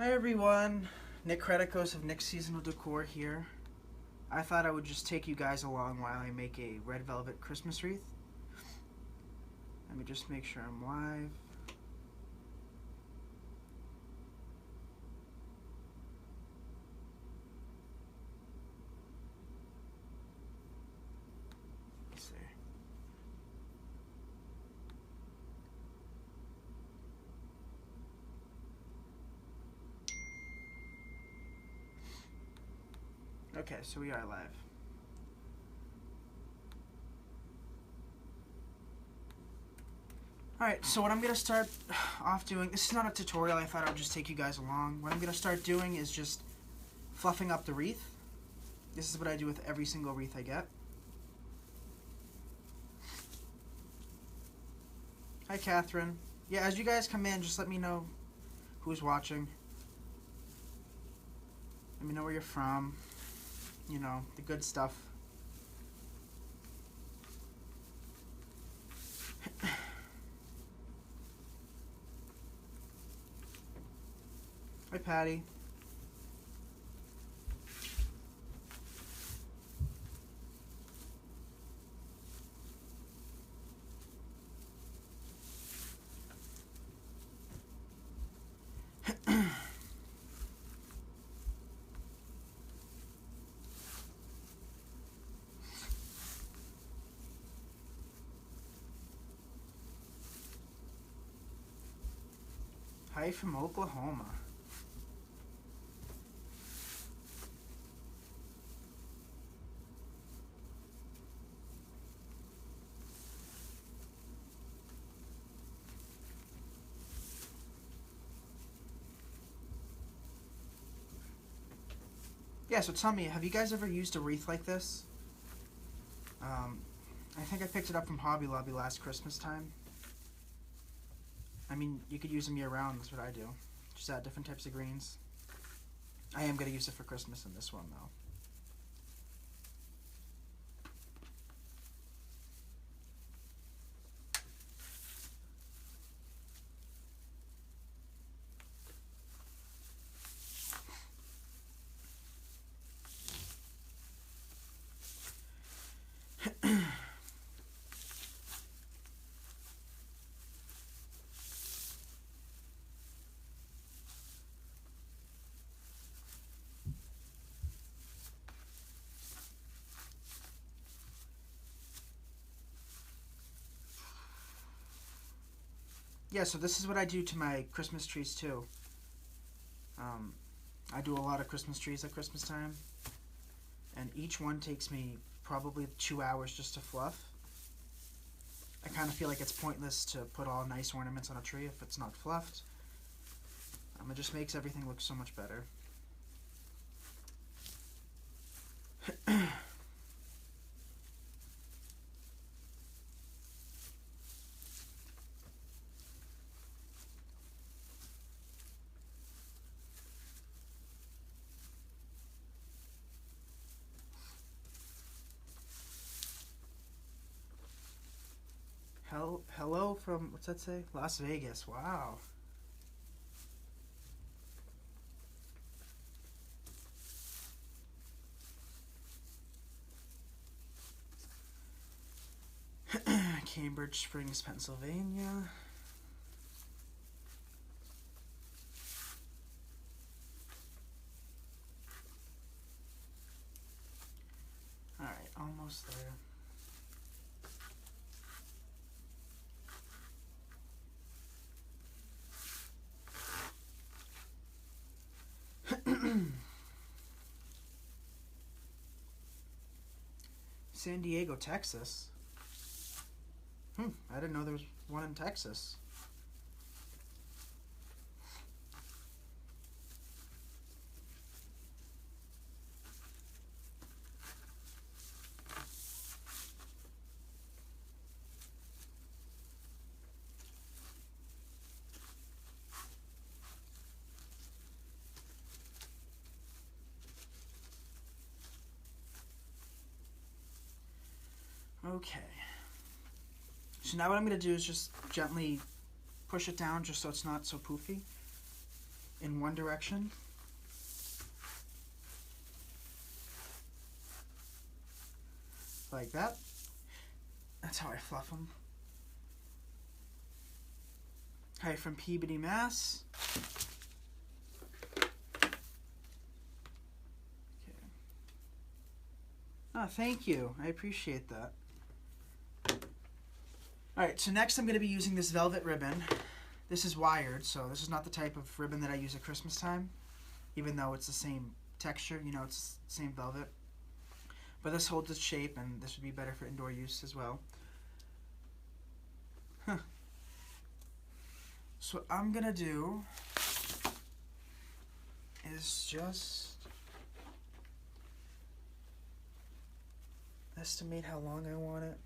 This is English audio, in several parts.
Hi everyone, Nick Creticos of Nick's Seasonal Decor here. I thought I would just take you guys along while I make a red velvet Christmas wreath. Let me just make sure I'm live. Let's see. Okay, so we are live. Alright, so what I'm going to start off doing, this is not a tutorial, I thought I would just take you guys along. What I'm going to start doing is just fluffing up the wreath. This is what I do with every single wreath I get. Hi Catherine. Yeah, as you guys come in, just let me know who's watching. Let me know where you're from. You know, the good stuff. Hi, Patty. Hi from Oklahoma. Yeah, so tell me, have you guys ever used a wreath like this? I think I picked it up from Hobby Lobby last Christmas time. I mean, you could use them year-round, that's what I do. Just add different types of greens. I am going to use it for Christmas in this one, though. Yeah, so this is what I do to my Christmas trees, too. I do a lot of Christmas trees at Christmas time. And each one takes me probably 2 hours just to fluff. I kind of feel like it's pointless to put all nice ornaments on a tree if it's not fluffed. It just makes everything look so much better. Hello from, what's that say? Las Vegas, wow. Cambridge Springs, Pennsylvania. Alright, almost there. San Diego, Texas. I didn't know there was one in Texas. Okay. So now what I'm going to do is just gently push it down just so it's not so poofy. in one direction. Like that. That's how I fluff them. Hi from Peabody, Mass. Okay. Oh, thank you. I appreciate that. Alright, so next I'm going to be using this velvet ribbon. This is wired, so this is not the type of ribbon that I use at Christmas time, even though it's the same texture, you know, it's the same velvet. But this holds its shape, and this would be better for indoor use as well. So what I'm going to do is just estimate how long I want it.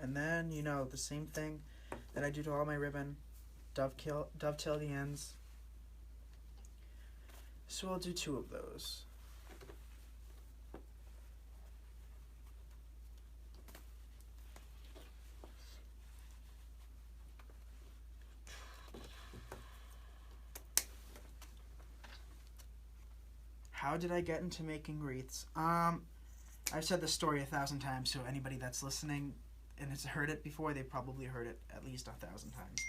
And then, you know, the same thing that I do to all my ribbon, dovetail the ends. So I'll do 2 of those. How did I get into making wreaths? I've said this story 1,000 times, so anybody that's listening and has heard it before, they've probably heard it at least 1,000 times.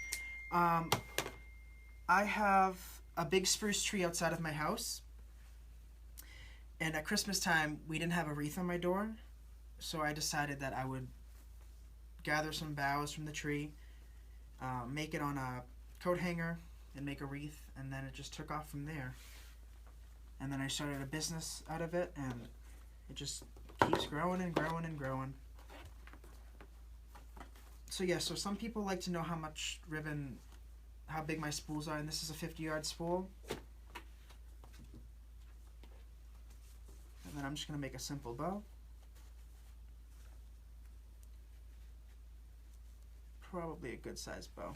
I have a big spruce tree outside of my house, and at Christmas time we didn't have a wreath on my door, so I decided that I would gather some boughs from the tree, make it on a coat hanger, and make a wreath, and then it just took off from there. And then I started a business out of it, and it just keeps growing and growing and growing. So yeah, so some people like to know how much ribbon, how big my spools are, and this is a 50-yard spool. And then I'm just going to make a simple bow. Probably a good sized bow.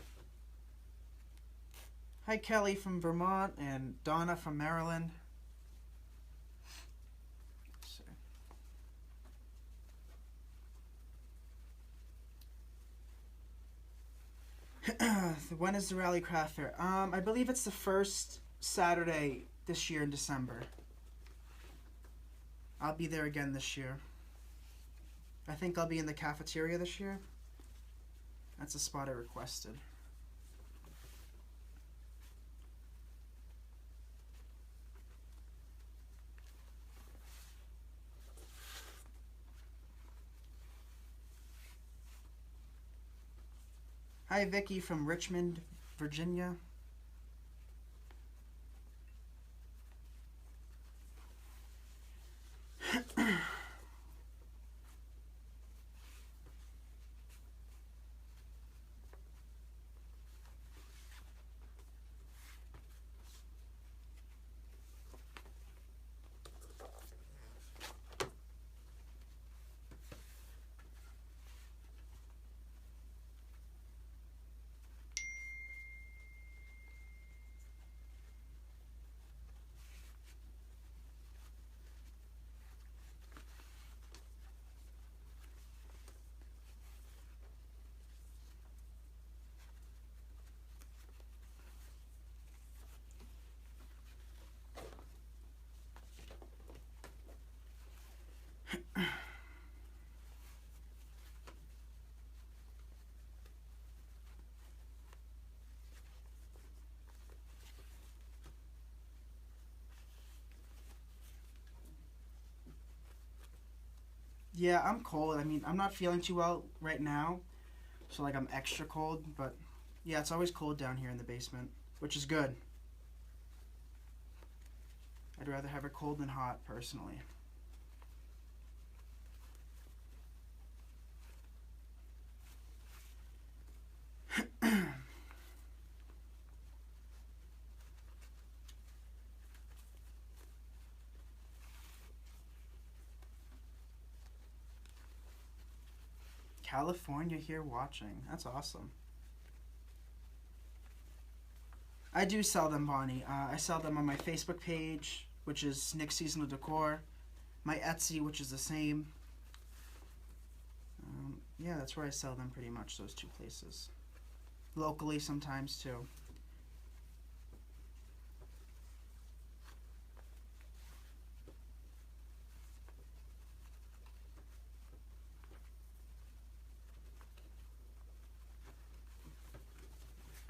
Hi Kelly from Vermont and Donna from Maryland. When is the Rally Craft Fair? I believe it's the first Saturday this year in December. I'll be there again this year. I think I'll be in the cafeteria this year. That's a spot I requested. Hi, Vicky from Richmond, Virginia. Yeah, I'm cold. I mean, I'm not feeling too well right now, so like I'm extra cold, but yeah, it's always cold down here in the basement, which is good. I'd rather have it cold than hot, personally. California here watching. That's awesome. I do sell them, Bonnie. I sell them on my Facebook page, which is Nick's Seasonal Decor. My Etsy, which is the same. Yeah, that's where I sell them pretty much, those two places. Locally sometimes too.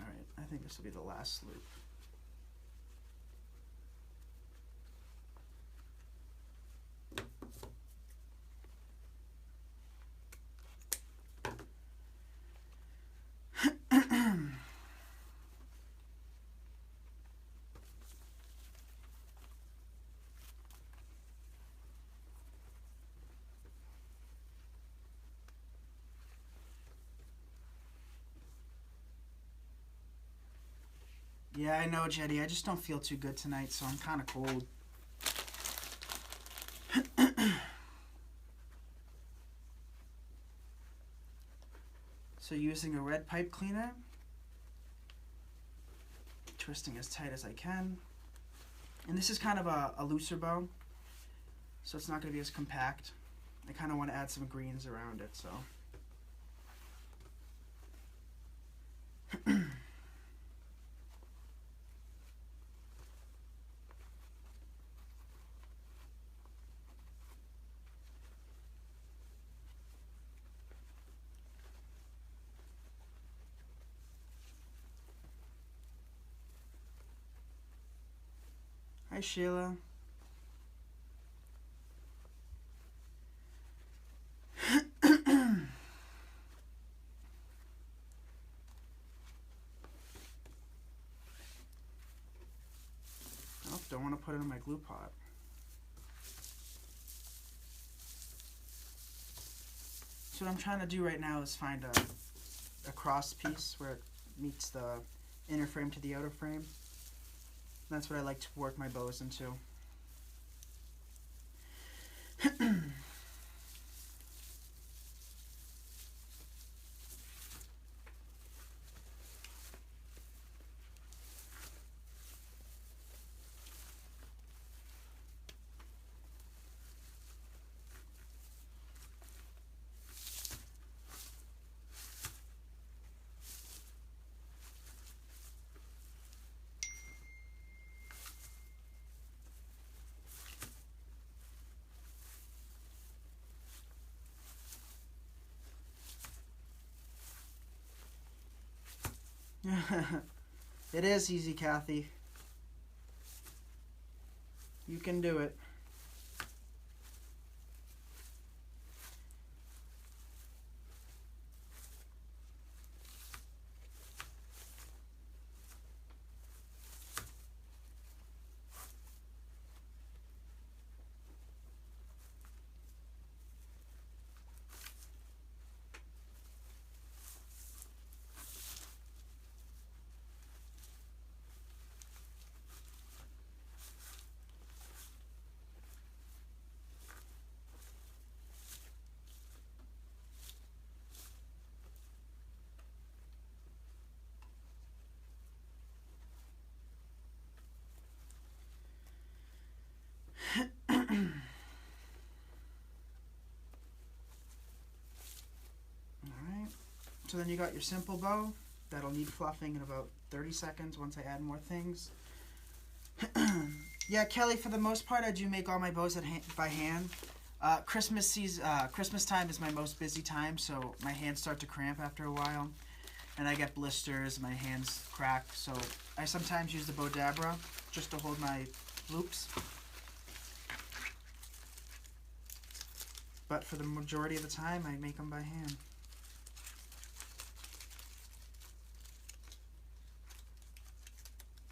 Alright, I think this will be the last loop. Yeah, I know, Jetty. I just don't feel too good tonight, so I'm kind of cold. So using a red pipe cleaner, twisting as tight as I can. And this is kind of a looser bow, so it's not going to be as compact. I kind of want to add some greens around it, so. Hi, Sheila. Oh, don't want to put it in my glue pot. So what I'm trying to do right now is find a cross piece where it meets the inner frame to the outer frame. That's what I like to work my bows into. It is easy, Kathy. You can do it. Alright, so then you got your simple bow. That'll need fluffing in about 30 seconds once I add more things. Yeah, Kelly, for the most part I do make all my bows by hand. Christmas time is my most busy time, so my hands start to cramp after a while. And I get blisters, my hands crack, so I sometimes use the Bodabra just to hold my loops. But for the majority of the time, I make them by hand.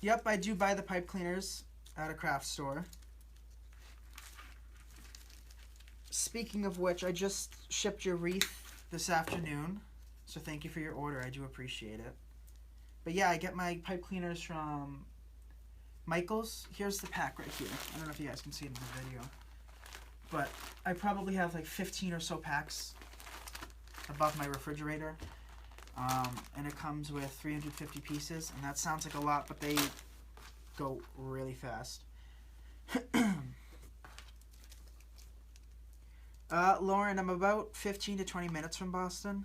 Yep, I do buy the pipe cleaners at a craft store. Speaking of which, I just shipped your wreath this afternoon. So thank you for your order. I do appreciate it. But yeah, I get my pipe cleaners from Michael's. Here's the pack right here. I don't know if you guys can see it in the video. But I probably have like 15 or so packs above my refrigerator. And it comes with 350 pieces. And that sounds like a lot, but they go really fast. Lauren, I'm about 15 to 20 minutes from Boston.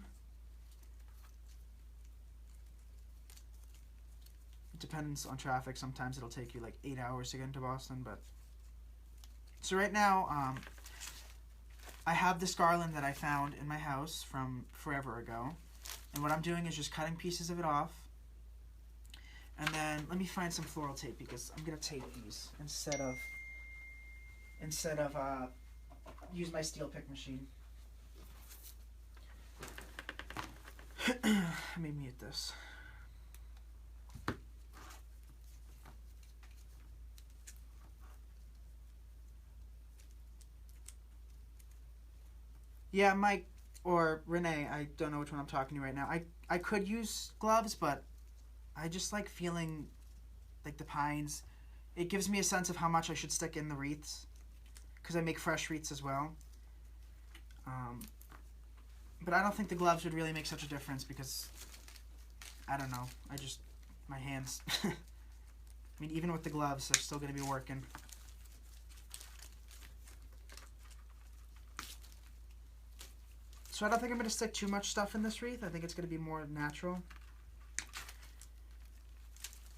It depends on traffic. Sometimes it'll take you like 8 hours to get into Boston, but... So right now, I have this garland that I found in my house from forever ago. And what I'm doing is just cutting pieces of it off. And then, let me find some floral tape because I'm going to tape these instead of use my steel pick machine. Let me mute this. Yeah, Mike or Renee, I don't know which one I'm talking to right now. I could use gloves, but I just like feeling like the pines. It gives me a sense of how much I should stick in the wreaths, because I make fresh wreaths as well. But I don't think the gloves would really make such a difference because, I don't know, my hands, I mean, even with the gloves, they're still going to be working. So I don't think I'm going to stick too much stuff in this wreath. I think it's going to be more natural.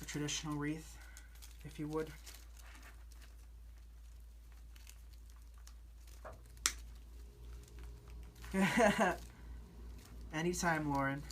A traditional wreath, if you would. Anytime, Lauren.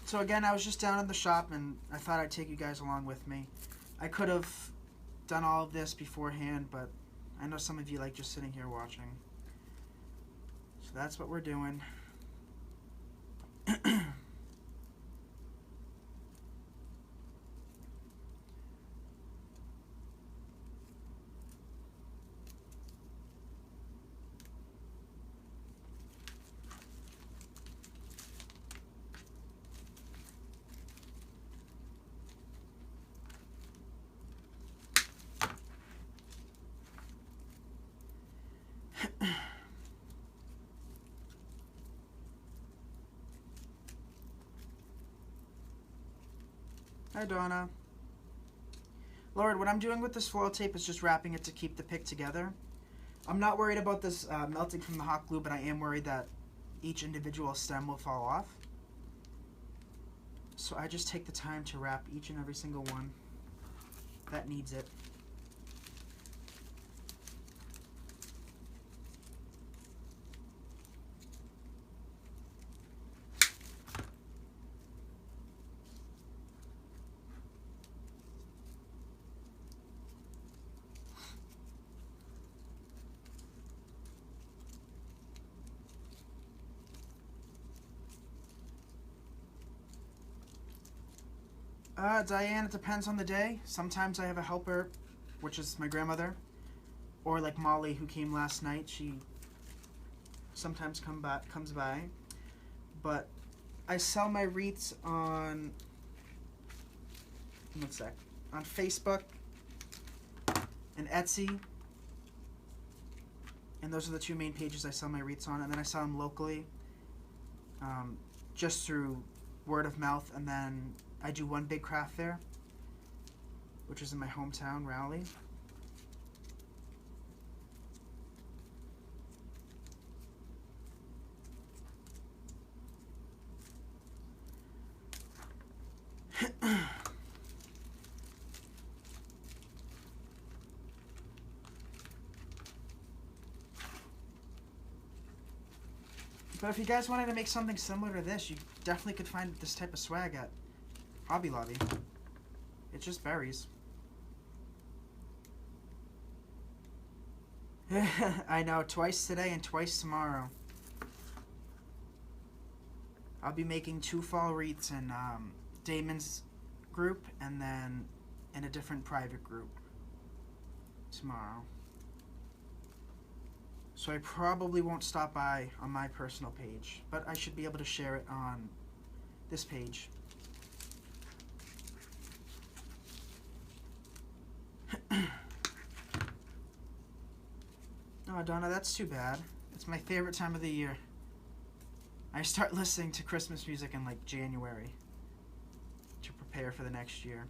So again, I was just down in the shop and I thought I'd take you guys along with me. I could have done all of this beforehand, but I know some of you like just sitting here watching. So that's what we're doing. Hi, Donna. Lord, what I'm doing with this foil tape is just wrapping it to keep the pick together. I'm not worried about this melting from the hot glue, but I am worried that each individual stem will fall off. So I just take the time to wrap each and every single one that needs it. Diane, it depends on the day. Sometimes I have a helper, which is my grandmother, or like Molly, who came last night. She sometimes comes by. But I sell my wreaths on, one sec, on Facebook and Etsy. And those are the two main pages I sell my wreaths on. And then I sell them locally, just through word of mouth, and then I do one big craft fair, which is in my hometown, Raleigh. But if you guys wanted to make something similar to this, you definitely could find this type of swag at Hobby Lobby. It's just berries. I know, twice today and twice tomorrow. I'll be making 2 fall wreaths in Damon's group and then in a different private group tomorrow. So I probably won't stop by on my personal page, but I should be able to share it on this page. Oh, Donna, that's too bad. It's my favorite time of the year. I start listening to Christmas music in like January to prepare for the next year.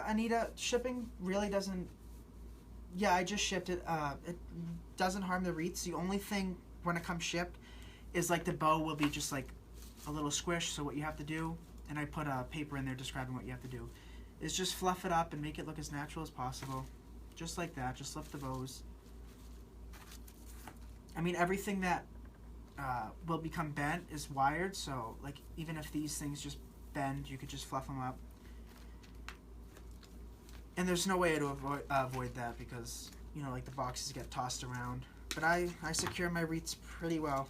Anita, shipping really doesn't... Yeah, I just shipped it. It doesn't harm the wreaths. The only thing when it comes shipped is like the bow will be just like a little squish. So what you have to do, and I put a paper in there describing what you have to do, is just fluff it up and make it look as natural as possible. Just like that. Just lift the bows. I mean, everything that will become bent is wired. So like even if these things just bend, you could just fluff them up. And there's no way to avoid that because, you know, like the boxes get tossed around. But I secure my wreaths pretty well.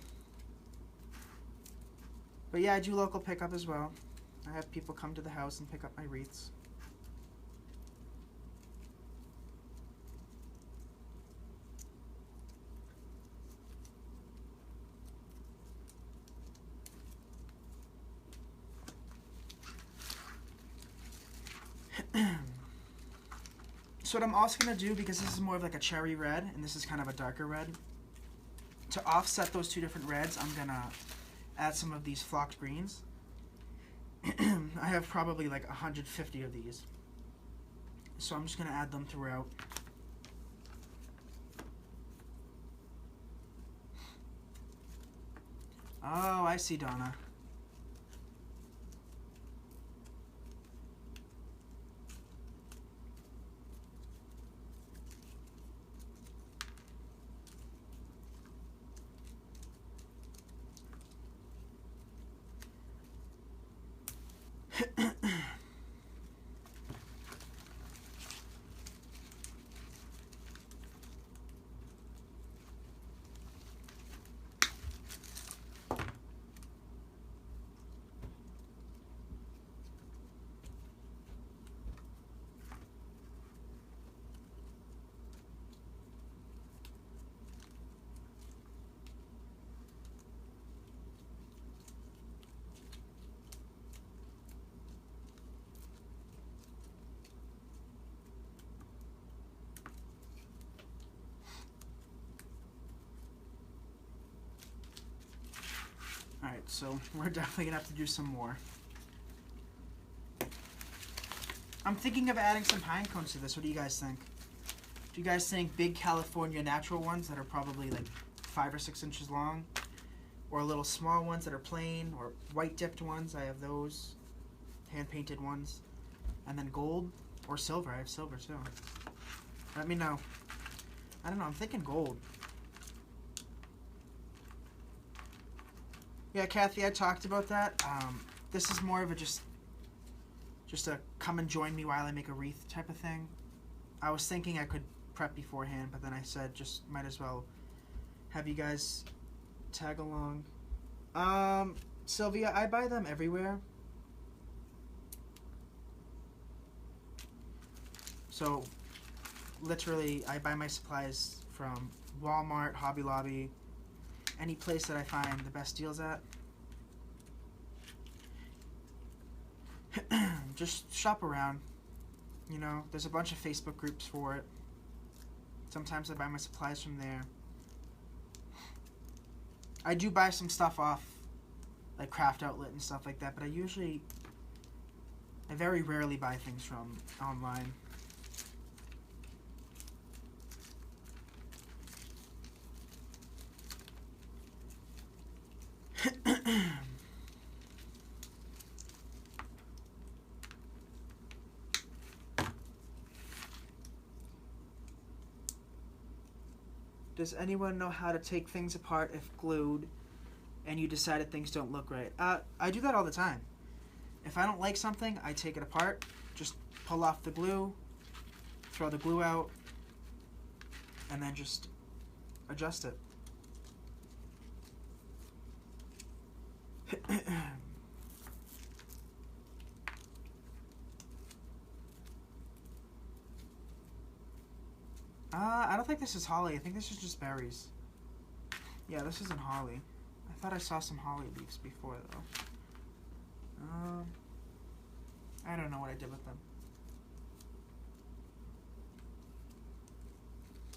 But yeah, I do local pickup as well. I have people come to the house and pick up my wreaths. So what I'm also going to do, because this is more of like a cherry red, and this is kind of a darker red, to offset those two different reds, I'm going to add some of these flocked greens. I have probably like 150 of these. So I'm just going to add them throughout. Oh, I see, Donna. Alright, so we're definitely going to have to do some more. I'm thinking of adding some pine cones to this. What do you guys think? Do you guys think big California natural ones that are probably like 5 or 6 inches long? Or little small ones that are plain? Or white dipped ones? I have those. Hand painted ones. And then gold or silver. I have silver too. Let me know. I don't know. I'm thinking gold. Yeah, Kathy, I talked about that. This is more of a just a come and join me while I make a wreath type of thing. I was thinking I could prep beforehand, but then I said just might as well have you guys tag along. Sylvia, I buy them everywhere. So, literally, I buy my supplies from Walmart, Hobby Lobby, any place that I find the best deals at. Just shop around. You know, there's a bunch of Facebook groups for it. Sometimes I buy my supplies from there. I do buy some stuff off, like Craft Outlet and stuff like that, but I very rarely buy things from online. Does anyone know how to take things apart if glued and you decided things don't look right? I do that all the time. If I don't like something, I take it apart, just pull off the glue, throw the glue out, and then just adjust it. I don't think this is holly. I think this is just berries. Yeah, this isn't holly. I thought I saw some holly leaves before, though. I don't know what I did with them.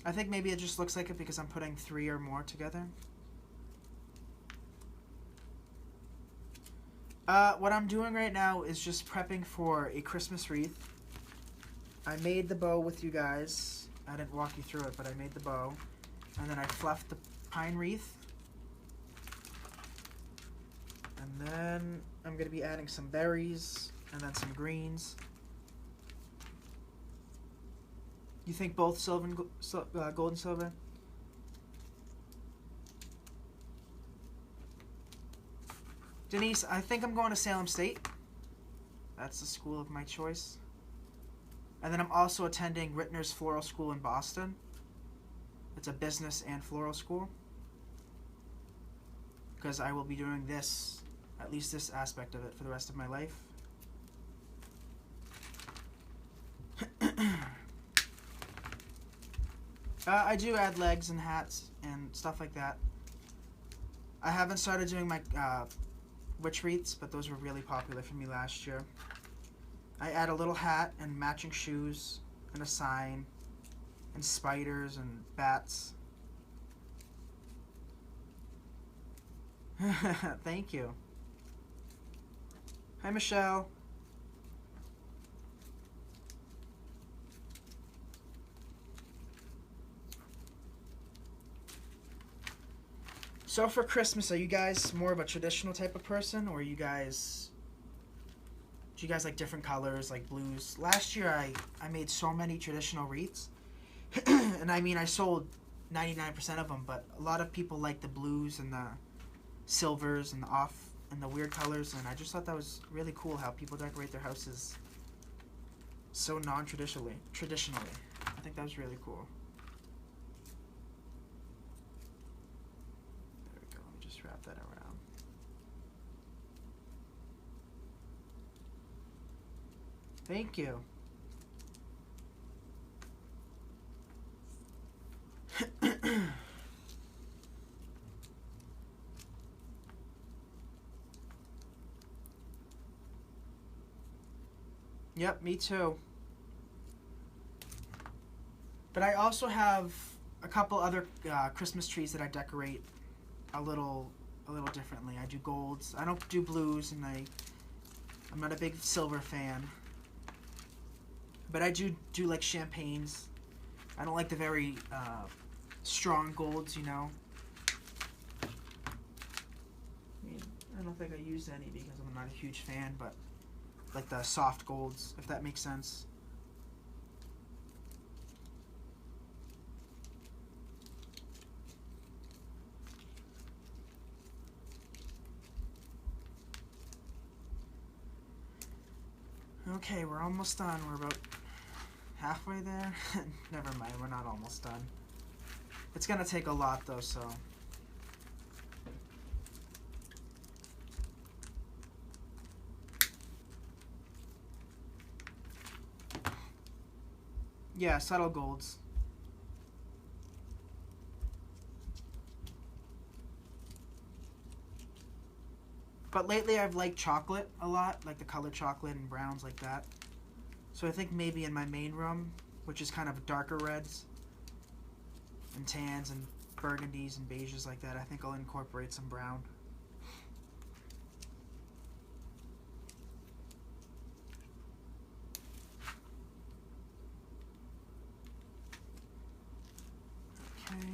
I think maybe it just looks like it because I'm putting 3 or more together. What I'm doing right now is just prepping for a Christmas wreath. I made the bow with you guys. I didn't walk you through it, but I made the bow. And then I fluffed the pine wreath. And then I'm going to be adding some berries and then some greens. You think both silver and gold and silver? Denise, I think I'm going to Salem State. That's the school of my choice. And then I'm also attending Rittner's Floral School in Boston. It's a business and floral school. Because I will be doing this, at least this aspect of it, for the rest of my life. I do add legs and hats and stuff like that. I haven't started doing my witch wreaths, but those were really popular for me last year. I add a little hat and matching shoes and a sign and spiders and bats. Thank you. Hi, Michelle. So for Christmas, are you guys more of a traditional type of person, or do you guys like different colors, like blues? Last year, I made so many traditional wreaths, and I mean, I sold 99% of them, but a lot of people like the blues and the silvers and the weird colors, and I just thought that was really cool how people decorate their houses so non-traditionally. I think that was really cool. Wrap that around. Thank you. Yep, me too. But I also have a couple other Christmas trees that I decorate a little differently. I do golds. I don't do blues, and I'm not a big silver fan. But I do like champagnes. I don't like the very strong golds, you know. I mean, I don't think I use any because I'm not a huge fan, but like the soft golds, if that makes sense. Okay, we're almost done. We're about halfway there. Never mind, we're not almost done. It's gonna take a lot though, so. Yeah, subtle golds. But lately I've liked chocolate a lot, like the color chocolate and browns like that. So I think maybe in my main room, which is kind of darker reds and tans and burgundies and beiges like that, I think I'll incorporate some brown. Okay.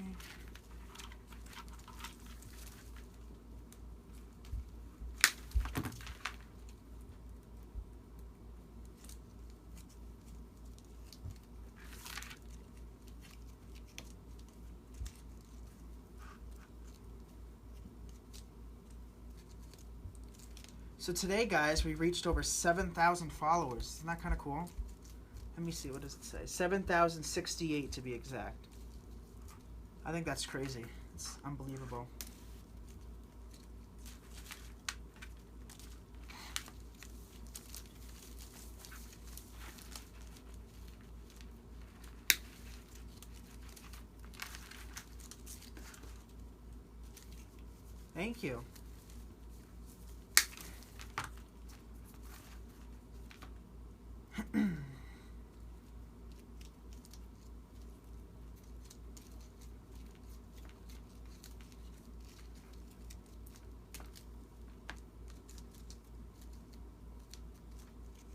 So today, guys, we reached over 7,000 followers. Isn't that kind of cool? Let me see, what does it say? 7,068 to be exact. I think that's crazy. It's unbelievable. Thank you.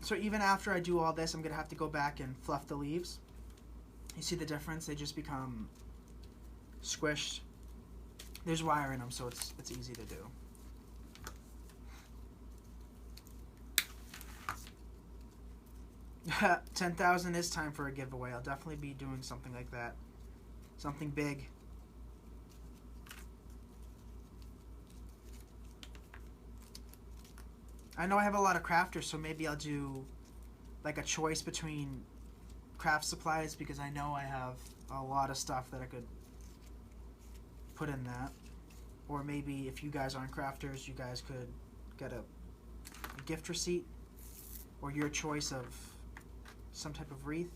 So even after I do all this, I'm going to have to go back and fluff the leaves. You see the difference? They just become squished. There's wire in them, so it's easy to do. $10,000 is time for a giveaway. I'll definitely be doing something like that. Something big. I know I have a lot of crafters, so maybe I'll do like a choice between craft supplies, because I know I have a lot of stuff that I could put in that. Or maybe if you guys aren't crafters, you guys could get a gift receipt or your choice of some type of wreath.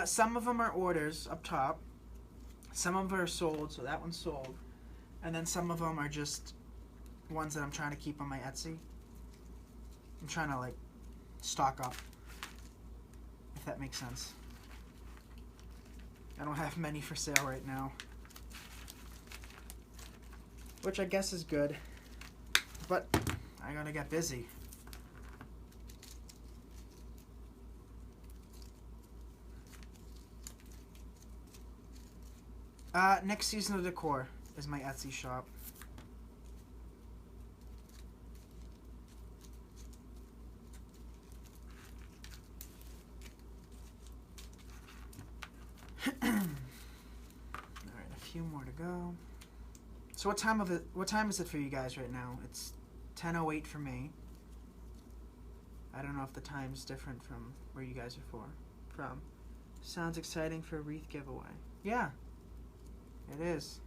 Some of them are orders up top. Some of them are sold, so that one's sold. And then some of them are just ones that I'm trying to keep on my Etsy. I'm trying to like stock up, if that makes sense. I don't have many for sale right now, which I guess is good, but I gotta get busy. Next Season of Decor is my Etsy shop. Alright, a few more to go. So what time is it for you guys right now? It's 10:08 for me. I don't know if the time's different from where you guys are from. Sounds exciting for a wreath giveaway. Yeah, it is.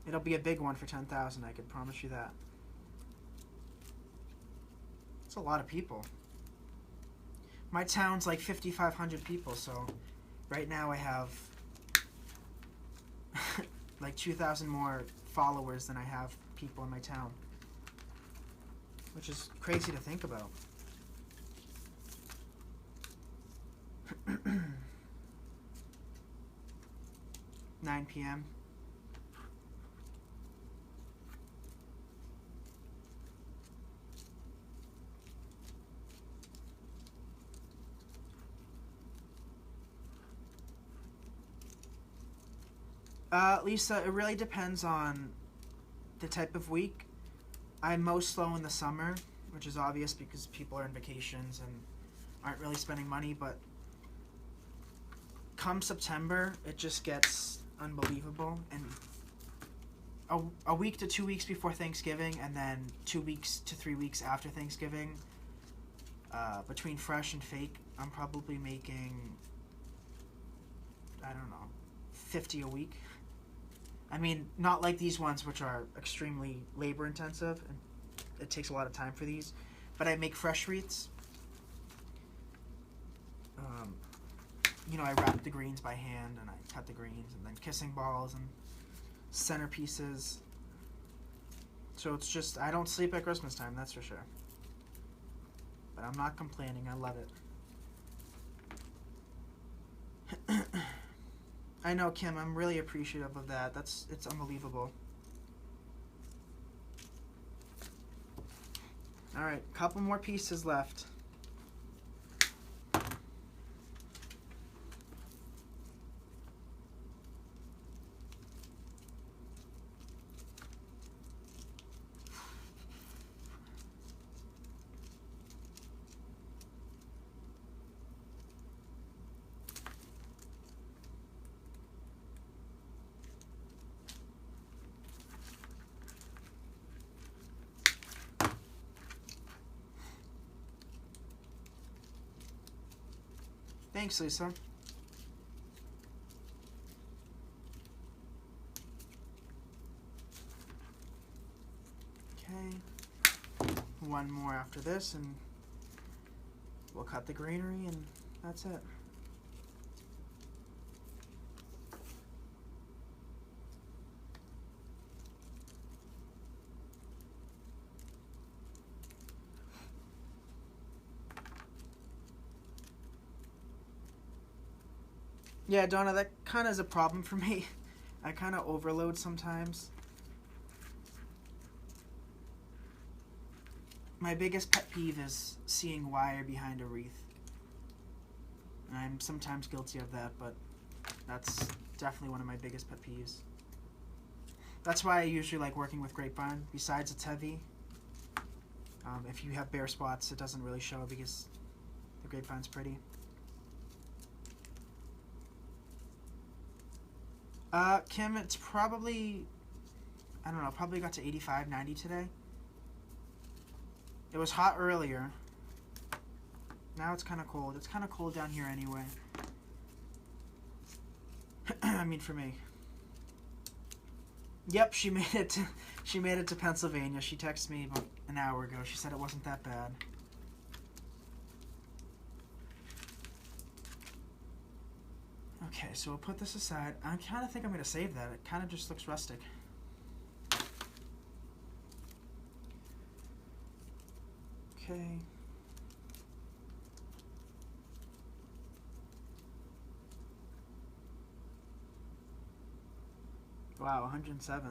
It'll be a big one for 10,000, I could promise you that. It's a lot of people. My town's like 5,500 people, so right now I have like 2,000 more followers than I have people in my town, which is crazy to think about. 9 p.m. Lisa, it really depends on the type of week. I'm most slow in the summer, which is obvious because people are on vacations and aren't really spending money, but come September, it just gets unbelievable. And a week to 2 weeks before Thanksgiving, and then 2 weeks to 3 weeks after Thanksgiving, between fresh and fake, I'm probably making, I don't know, 50 a week. I mean, not like these ones, which are extremely labor intensive, and it takes a lot of time for these, but I make fresh wreaths. You know, I wrap the greens by hand, and I cut the greens, and then kissing balls and centerpieces. So it's just, I don't sleep at Christmas time, that's for sure. But I'm not complaining, I love it. I know, Kim, I'm really appreciative of that. It's unbelievable. Alright, couple more pieces left. Thanks, Lisa. Okay. One more after this, and we'll cut the greenery, and that's it. Yeah, Donna, that kind of is a problem for me. I kind of overload sometimes. My biggest pet peeve is seeing wire behind a wreath. And I'm sometimes guilty of that, but that's definitely one of my biggest pet peeves. That's why I usually like working with grapevine. Besides, it's heavy. If you have bare spots, it doesn't really show because the grapevine's pretty. Kim, it's probably, I don't know, probably got to 85, 90 today. It was hot earlier. Now it's kind of cold. It's kind of cold down here anyway. I mean, for me. Yep, she made it to Pennsylvania. She texted me about an hour ago. She said it wasn't that bad. Okay, so we'll put this aside. I kind of think I'm going to save that. It kind of just looks rustic. Okay. Wow, 107.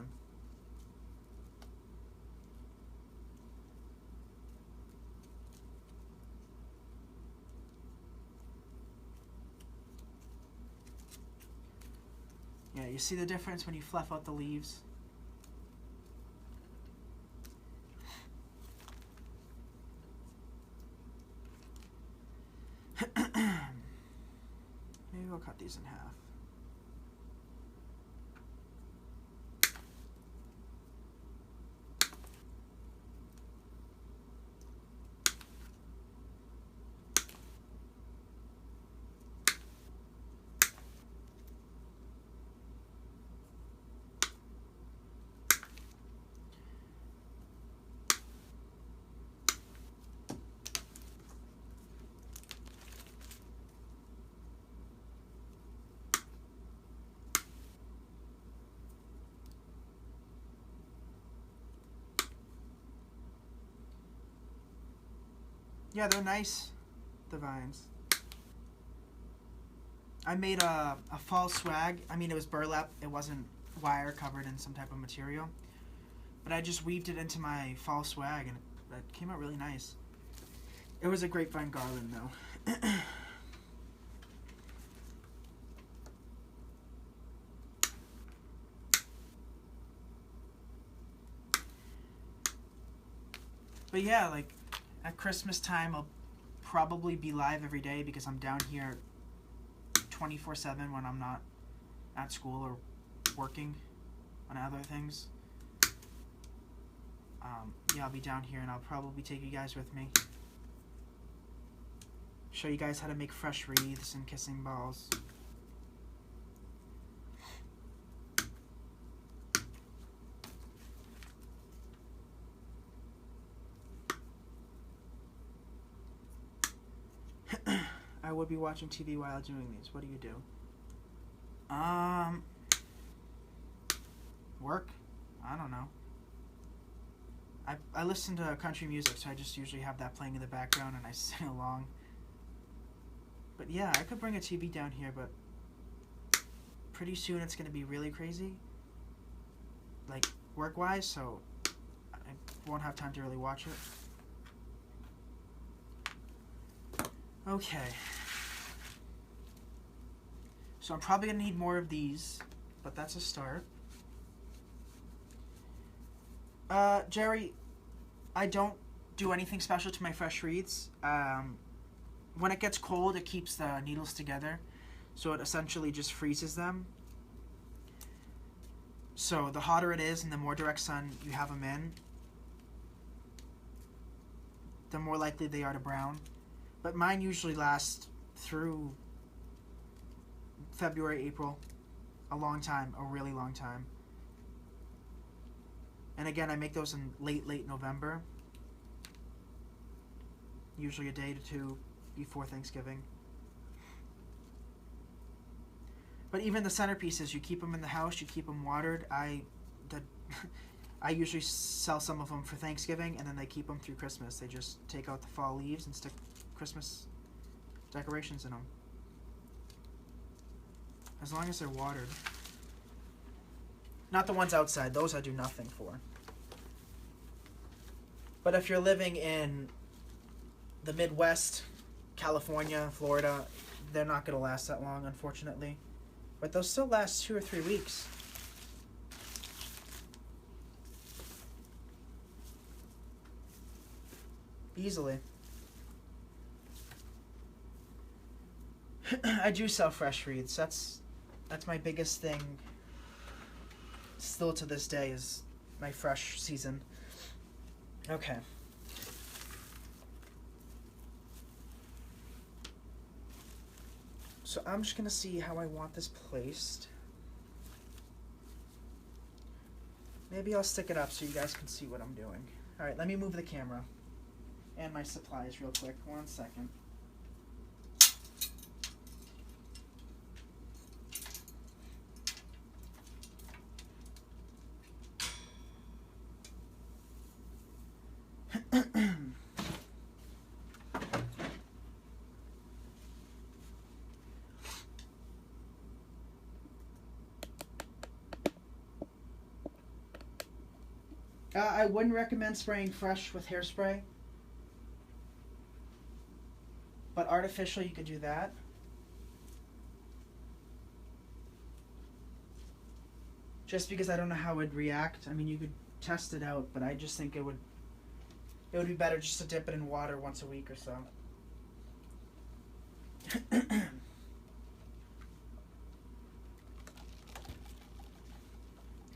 Yeah, you see the difference when you fluff out the leaves? Maybe we'll cut these in half. Yeah, they're nice, the vines. I made a fall swag. I mean, it was burlap. It wasn't wire covered in some type of material. But I just weaved it into my fall swag, and it came out really nice. It was a grapevine garland, though. But yeah, like, at Christmas time, I'll probably be live every day because I'm down here 24/7 when I'm not at school or working on other things. Yeah, I'll be down here and I'll probably take you guys with me. Show you guys how to make fresh wreaths and kissing balls. I would be watching TV while doing these. What do you do? Work? I don't know. I listen to country music, so I just usually have that playing in the background and I sing along. But yeah, I could bring a TV down here, but pretty soon it's going to be really crazy. Like, work-wise, so I won't have time to really watch it. Okay. So I'm probably going to need more of these, but that's a start. Jerry, I don't do anything special to my fresh wreaths. When it gets cold, it keeps the needles together, so it essentially just freezes them. So the hotter it is and the more direct sun you have them in, the more likely they are to brown. But mine usually last through February, April, a long time, a really long time. And again, I make those in late November. Usually a day to two before Thanksgiving. But even the centerpieces, you keep them in the house, you keep them watered. I usually sell some of them for Thanksgiving, and then they keep them through Christmas. They just take out the fall leaves and stick Christmas decorations in them. As long as they're watered. Not the ones outside. Those I do nothing for. But if you're living in the Midwest, California, Florida, they're not going to last that long, unfortunately. But they'll still last 2 or 3 weeks. Easily. I do sell fresh wreaths. That's my biggest thing. Still to this day is my fresh season. Okay. So I'm just gonna see how I want this placed. Maybe I'll stick it up so you guys can see what I'm doing. Alright, let me move the camera and my supplies real quick. 1 second. I wouldn't recommend spraying fresh with hairspray. But artificial, you could do that. Just because I don't know how it would react. I mean, you could test it out, but I just think it would be better just to dip it in water once a week or so.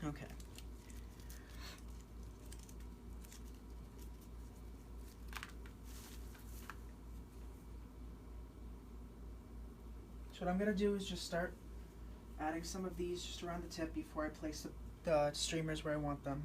Okay. So what I'm going to do is just start adding some of these just around the tip before I place the streamers where I want them.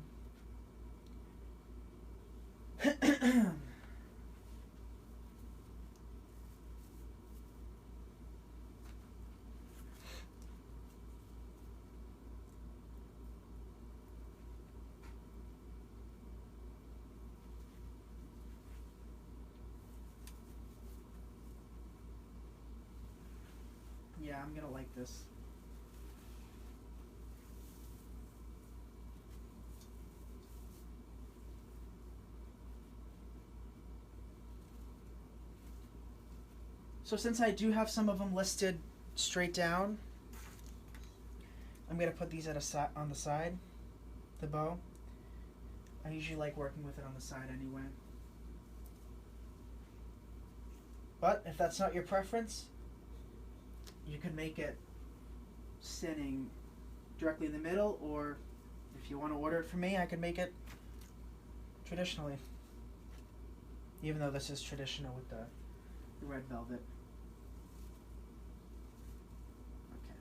Yeah, I'm gonna like this. So since I do have some of them listed straight down, I'm gonna put these at on the side, the bow. I usually like working with it on the side anyway. But if that's not your preference, you could make it sitting directly in the middle, or if you want to order it from me, I could make it traditionally. Even though this is traditional with the red velvet. Okay.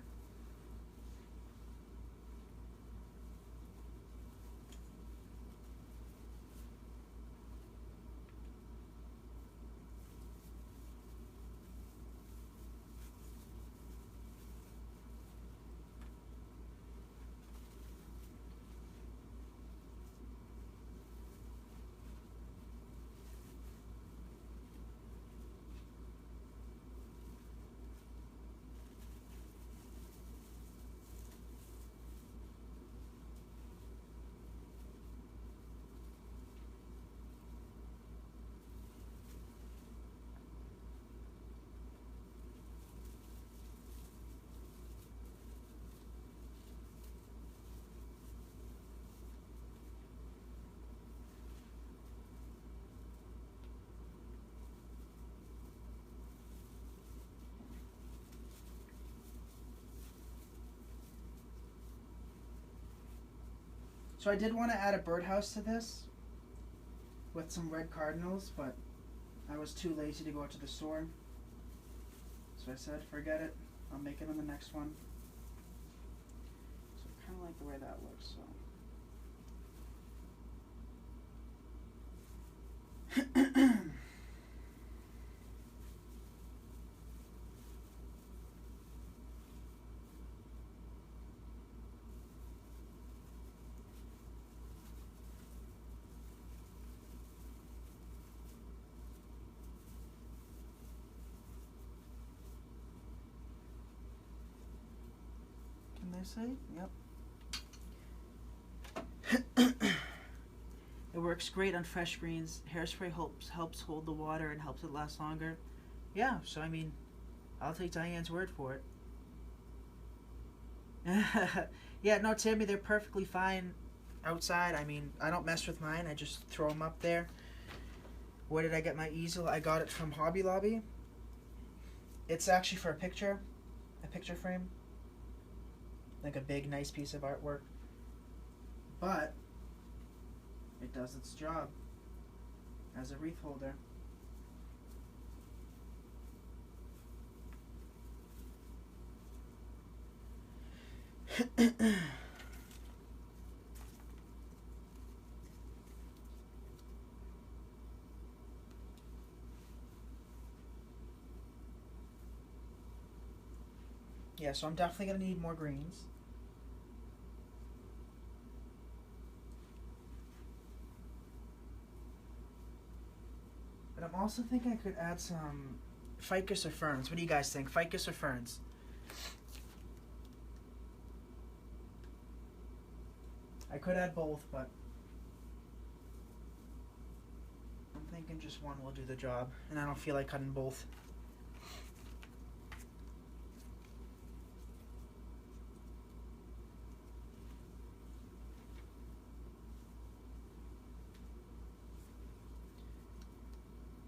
So I did want to add a birdhouse to this with some red cardinals, but I was too lazy to go out to the store. So I said, forget it. I'll make it on the next one. So I kind of like the way that looks. So. see? Yep. It works great on fresh greens. Hairspray helps hold the water and helps it last longer. Yeah, so I mean, I'll take Diane's word for it. Yeah, no, Tammy, they're perfectly fine outside. I mean, I don't mess with mine. I just throw them up there. Where did I get my easel? I got it from Hobby Lobby. It's actually for a picture frame. Like a big, nice piece of artwork. But it does its job as a wreath holder. Yeah, so I'm definitely going to need more greens. But I'm also thinking I could add some ficus or ferns. What do you guys think? Ficus or ferns? I could add both, but I'm thinking just one will do the job. And I don't feel like cutting both.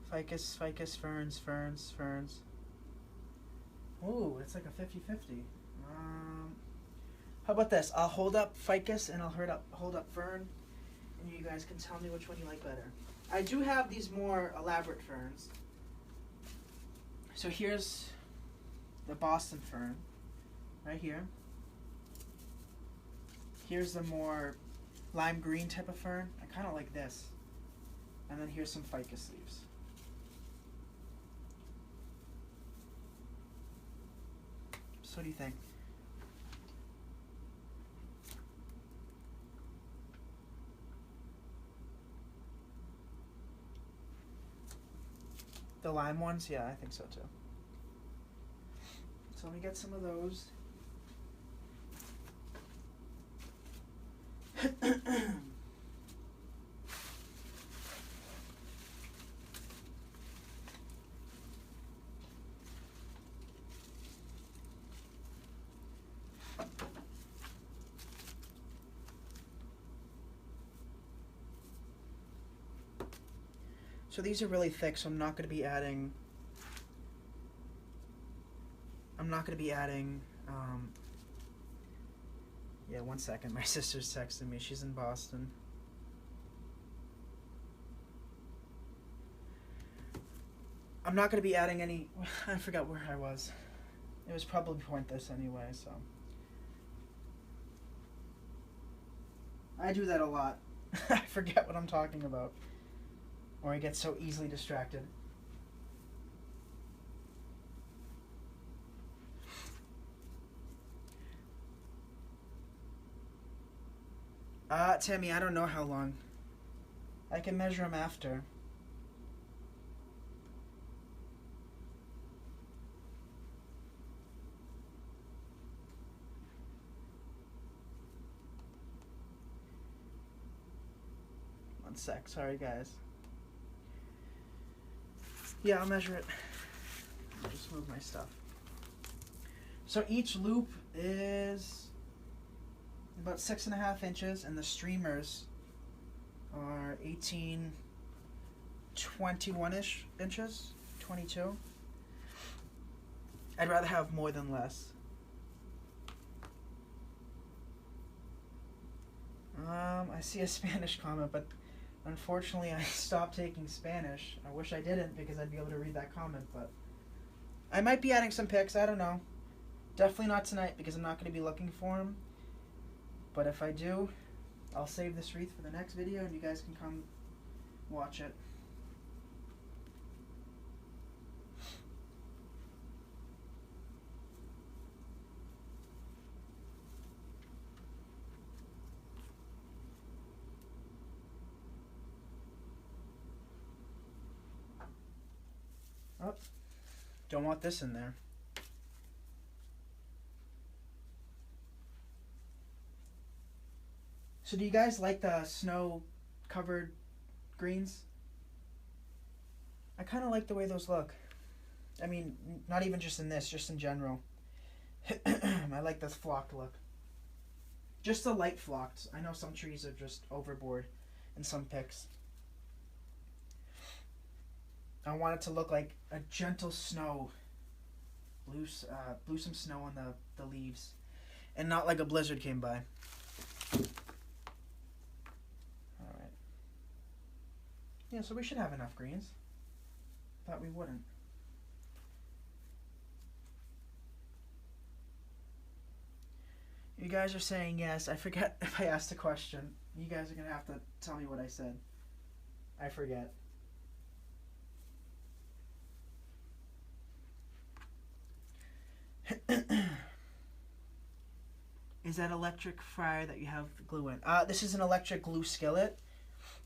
Ficus, ferns. Ooh, it's like a 50-50. How about this? I'll hold up ficus and I'll hold up fern, and you guys can tell me which one you like better. I do have these more elaborate ferns. So here's the Boston fern, right here. Here's the more lime green type of fern. I kind of like this. And then here's some ficus leaves. So what do you think? The lime ones? Yeah, I think so too. So let me get some of those. So these are really thick, so I'm not going to be adding yeah, 1 second. My sister's texting me. She's in Boston. I'm not going to be adding any... I forgot where I was. It was probably pointless anyway, so... I do that a lot. I forget what I'm talking about. Or I get so easily distracted. Tammy, I don't know how long. I can measure them after. One sec, sorry guys. Yeah, I'll measure it. I'll just move my stuff. So each loop is about 6.5 inches, and the streamers are 18, 21-ish inches, 22. I'd rather have more than less. I see a Spanish comment, but unfortunately I stopped taking Spanish. I wish I didn't, because I'd be able to read that comment, but I might be adding some pics, I don't know. Definitely not tonight, because I'm not going to be looking for them. But if I do, I'll save this wreath for the next video, and you guys can come watch it. Oh, don't want this in there. So do you guys like the snow-covered greens? I kind of like the way those look. I mean, not even just in this, just in general. I like this flocked look. Just the light flocked. I know some trees are just overboard in some pics. I want it to look like a gentle snow. Blew some snow on the leaves. And not like a blizzard came by. Alright. Yeah, so we should have enough greens. Thought we wouldn't. You guys are saying yes. I forget if I asked a question. You guys are going to have to tell me what I said. I forget. Is that electric fryer that you have glue in? This is an electric glue skillet.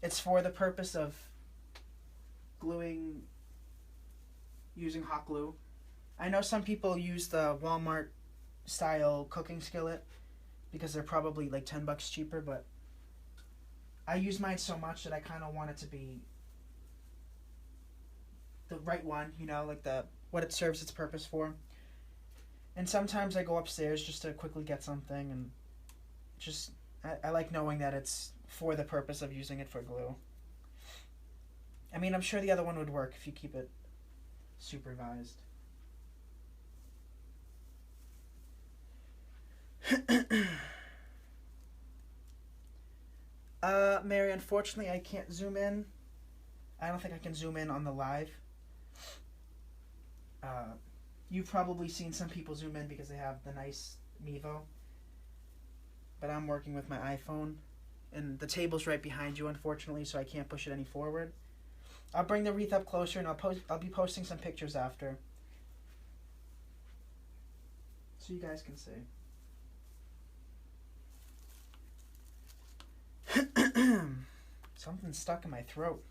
It's for the purpose of gluing using hot glue. I know some people use the Walmart style cooking skillet because they're probably like $10 cheaper, but I use mine so much that I kind of want it to be the right one, you know, like what it serves its purpose for. And sometimes I go upstairs just to quickly get something, and just I like knowing that it's for the purpose of using it for glue. I mean, I'm sure the other one would work if you keep it supervised. Mary, unfortunately I can't zoom in. I don't think I can zoom in on the live. You've probably seen some people zoom in because they have the nice Mevo. But I'm working with my iPhone, and the table's right behind you, unfortunately, so I can't push it any forward. I'll bring the wreath up closer, and I'll be posting some pictures after, so you guys can see. Something's stuck in my throat.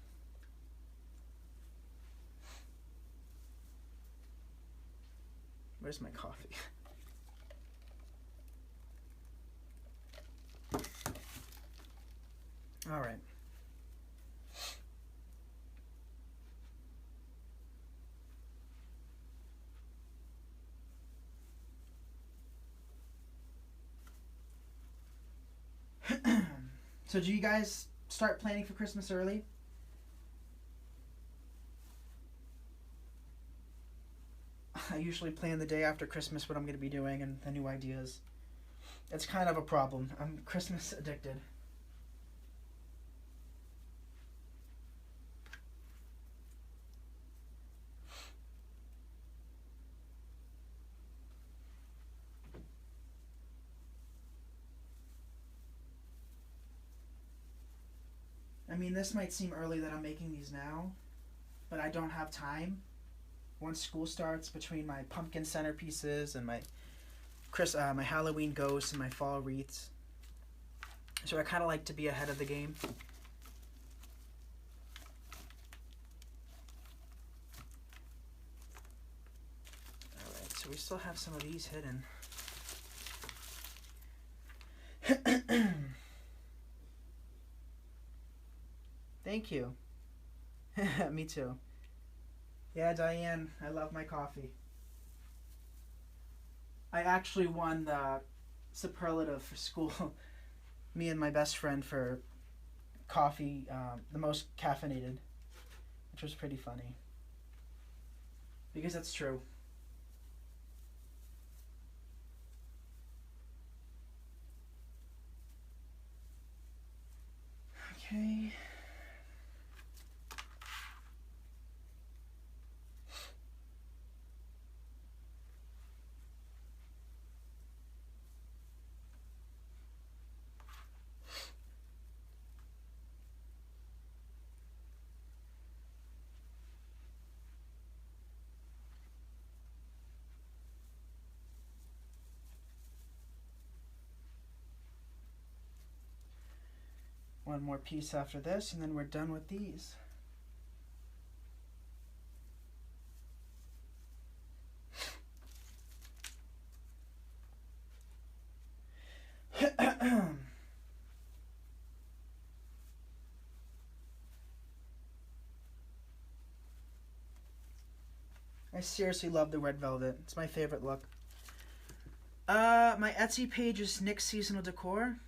Where's my coffee? All right. So do you guys start planning for Christmas early? I usually plan the day after Christmas what I'm going to be doing and the new ideas. It's kind of a problem. I'm Christmas addicted. I mean, this might seem early that I'm making these now, but I don't have time. Once school starts, between my pumpkin centerpieces and my Halloween ghosts and my fall wreaths. So I kind of like to be ahead of the game. Alright, so we still have some of these hidden. Thank you. Me too. Yeah, Diane, I love my coffee. I actually won the superlative for school. Me and my best friend for coffee, the most caffeinated, which was pretty funny. Because it's true. Okay. One more piece after this, and then we're done with these. I seriously love the red velvet. It's my favorite look. My Etsy page is Nick's Seasonal Decor.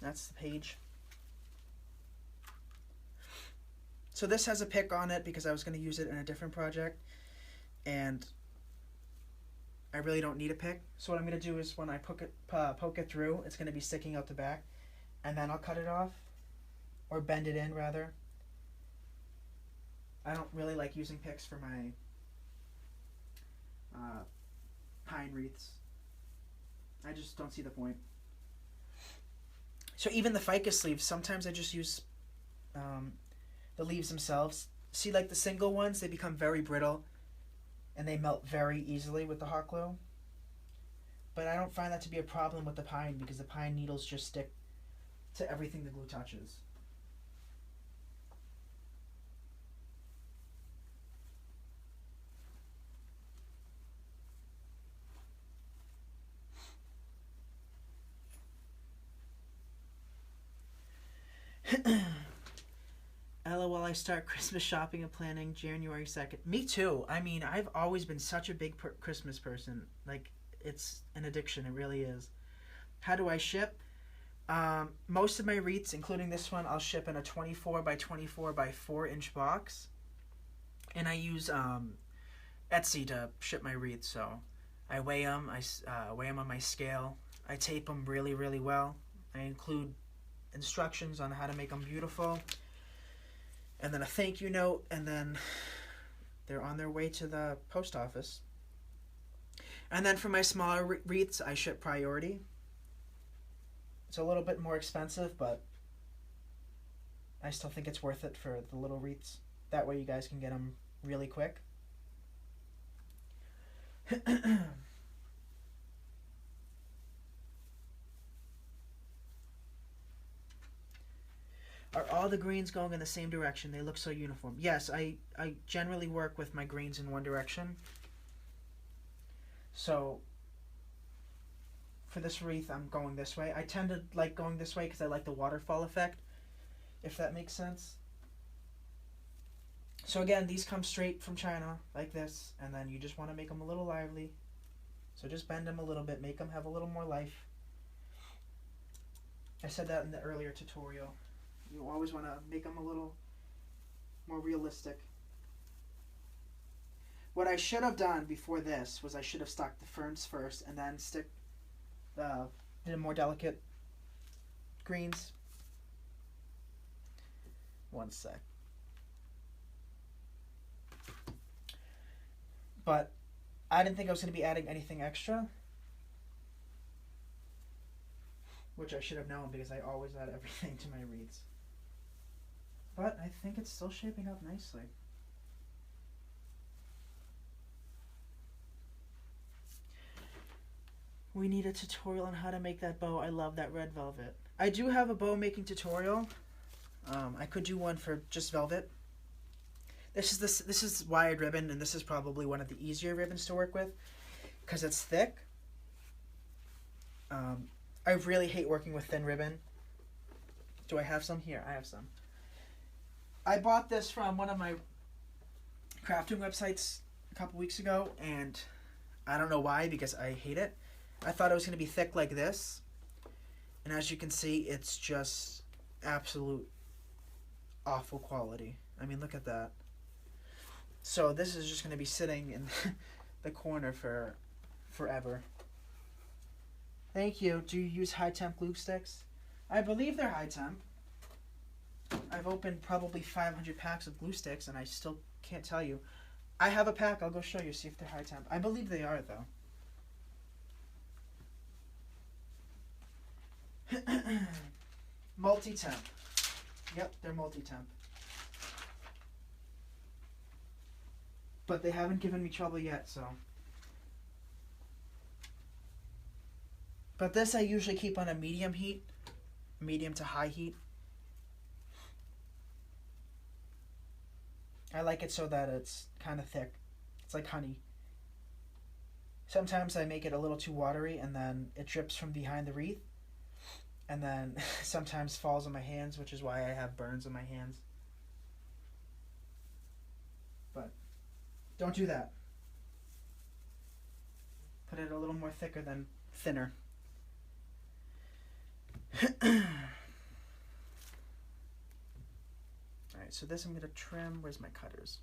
That's the page. So this has a pick on it because I was going to use it in a different project. And I really don't need a pick. So what I'm going to do is when I poke it through, it's going to be sticking out the back. And then I'll cut it off. Or bend it in, rather. I don't really like using picks for my pine wreaths. I just don't see the point. So even the ficus leaves, sometimes I just use the leaves themselves. See, like the single ones, they become very brittle and they melt very easily with the hot glue. But I don't find that to be a problem with the pine because the pine needles just stick to everything the glue touches. LOL, I start Christmas shopping and planning January 2nd. Me too. I mean, I've always been such a big Christmas person. Like, it's an addiction. It really is. How do I ship? Most of my wreaths, including this one, I'll ship in a 24 by 24 by 4 inch box. And I use Etsy to ship my wreaths. So I weigh them. I weigh them on my scale. I tape them really, really well. I include instructions on how to make them beautiful. And then a thank you note. And then they're on their way to the post office. And then for my smaller wreaths, I ship priority. It's a little bit more expensive, but I still think it's worth it for the little wreaths. That way you guys can get them really quick. Are all the greens going in the same direction? They look so uniform. Yes, I generally work with my greens in one direction. So for this wreath, I'm going this way. I tend to like going this way because I like the waterfall effect, if that makes sense. So again, these come straight from China, like this, and then you just want to make them a little lively. So just bend them a little bit, make them have a little more life. I said that in the earlier tutorial. You always want to make them a little more realistic. What I should have done before this was I should have stuck the ferns first and then stick the more delicate greens. One sec. But I didn't think I was going to be adding anything extra, which I should have known because I always add everything to my wreaths. But I think it's still shaping up nicely. We need a tutorial on how to make that bow. I love that red velvet. I do have a bow making tutorial. I could do one for just velvet. This is wired ribbon, and this is probably one of the easier ribbons to work with because it's thick. I really hate working with thin ribbon. Do I have some? Here, I have some. I bought this from one of my crafting websites a couple weeks ago, and I don't know why because I hate it. I thought it was going to be thick like this, and as you can see, it's just absolute awful quality. I mean, look at that. So this is just going to be sitting in the corner for forever. Thank you. Do you use high temp glue sticks? I believe they're high temp. I've opened probably 500 packs of glue sticks and I still can't tell you. I have a pack. I'll go show you, see if they're high temp. I believe they are, though. Multi-temp. Yep, they're multi-temp. But they haven't given me trouble yet, so. But this I usually keep on a medium heat. Medium to high heat. I like it so that it's kind of thick. It's like honey. Sometimes I make it a little too watery and then it drips from behind the wreath. And then sometimes falls on my hands, which is why I have burns on my hands. But Don't do that. Put it a little more thicker than thinner. Alright, so this I'm going to trim. Where's my cutters?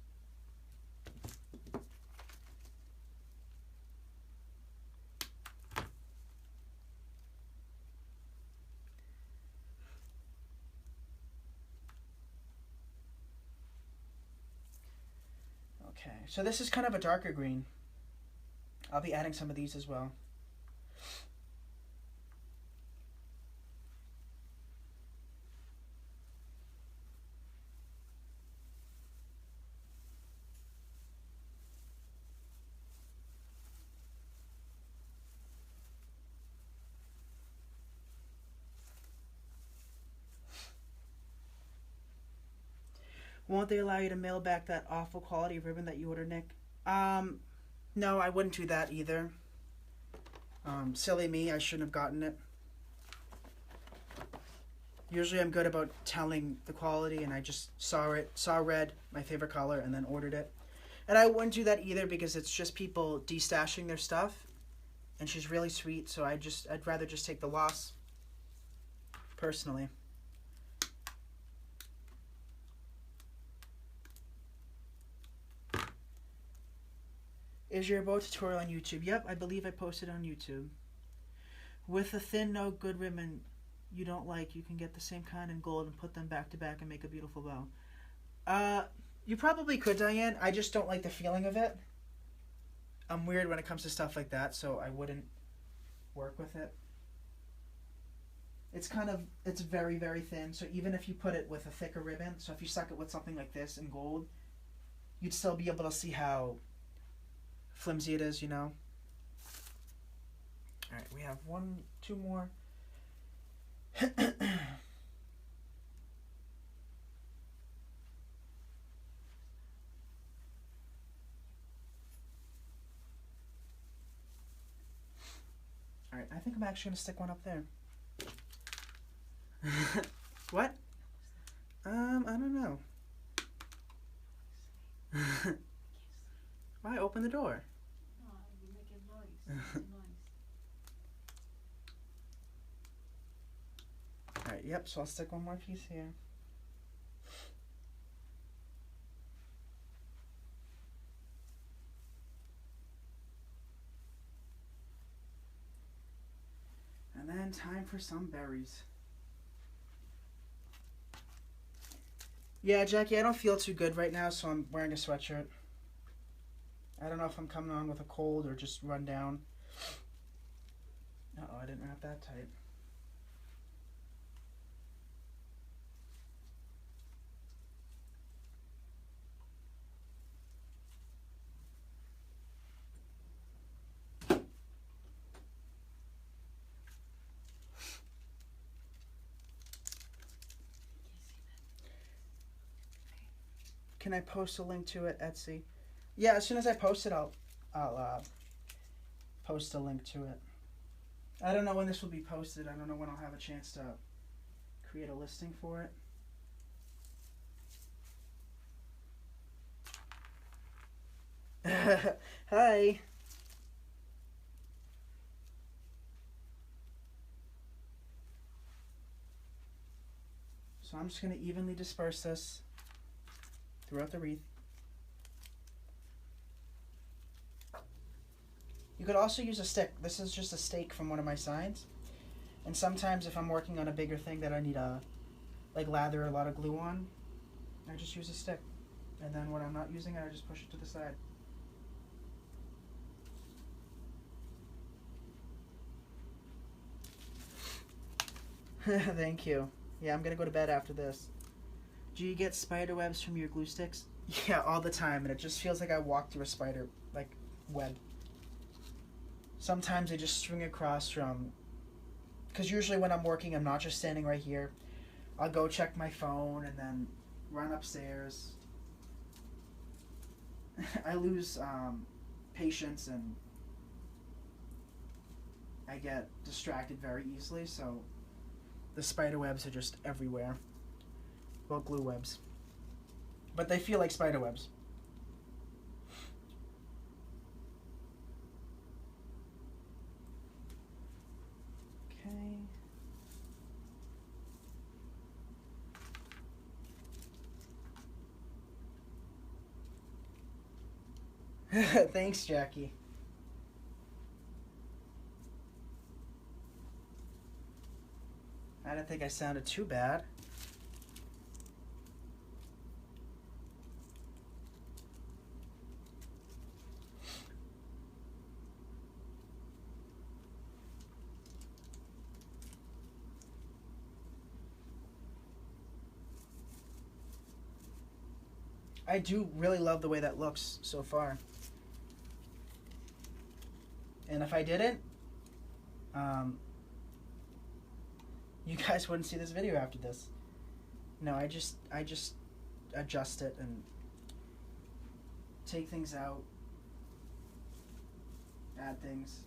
Okay, so this is kind of a darker green. I'll be adding some of these as well. Won't they allow you to mail back that awful quality ribbon that you ordered, Nick? No, I wouldn't do that either. Silly me, I shouldn't have gotten it. Usually I'm good about telling the quality, and I just saw red, my favorite color, and then ordered it. And I wouldn't do that either because it's just people destashing their stuff, and she's really sweet, so I'd rather just take the loss, personally. Is your bow tutorial on YouTube? Yep, I believe I posted on YouTube. With a thin, no good ribbon you don't like, you can get the same kind in gold and put them back to back and make a beautiful bow. You probably could, Diane. I just don't like the feeling of it. I'm weird when it comes to stuff like that, so I wouldn't work with it. It's very, very thin, so even if you put it with a thicker ribbon, so if you stuck it with something like this in gold, you'd still be able to see how flimsy it is, you know. All right, we have two more. All right, I think I'm actually gonna stick one up there. What? I don't know. Why open the door? No, you make a noise. Alright, yep, so I'll stick one more piece here. And then time for some berries. Yeah, Jackie, I don't feel too good right now, so I'm wearing a sweatshirt. I don't know if I'm coming on with a cold or just run down. Uh-oh, I didn't wrap that tight. Can I post a link to it, Etsy? Yeah, as soon as I post it, I'll post a link to it. I don't know when this will be posted. I don't know when I'll have a chance to create a listing for it. Hi. So I'm just going to evenly disperse this throughout the wreath. You could also use a stick. This is just a stake from one of my signs. And sometimes if I'm working on a bigger thing that I need lather a lot of glue on, I just use a stick. And then when I'm not using it, I just push it to the side. Thank you. Yeah, I'm gonna go to bed after this. Do you get spider webs from your glue sticks? Yeah, all the time, and it just feels like I walked through a spider, web. Sometimes I just string across from, because usually when I'm working, I'm not just standing right here. I'll go check my phone and then run upstairs. I lose patience and I get distracted very easily, so the spider webs are just everywhere. Well, glue webs. But they feel like spider webs. Thanks, Jackie. I didn't think I sounded too bad. I do really love the way that looks so far. And if I didn't, you guys wouldn't see this video after this. No, I just adjust it and take things out, add things.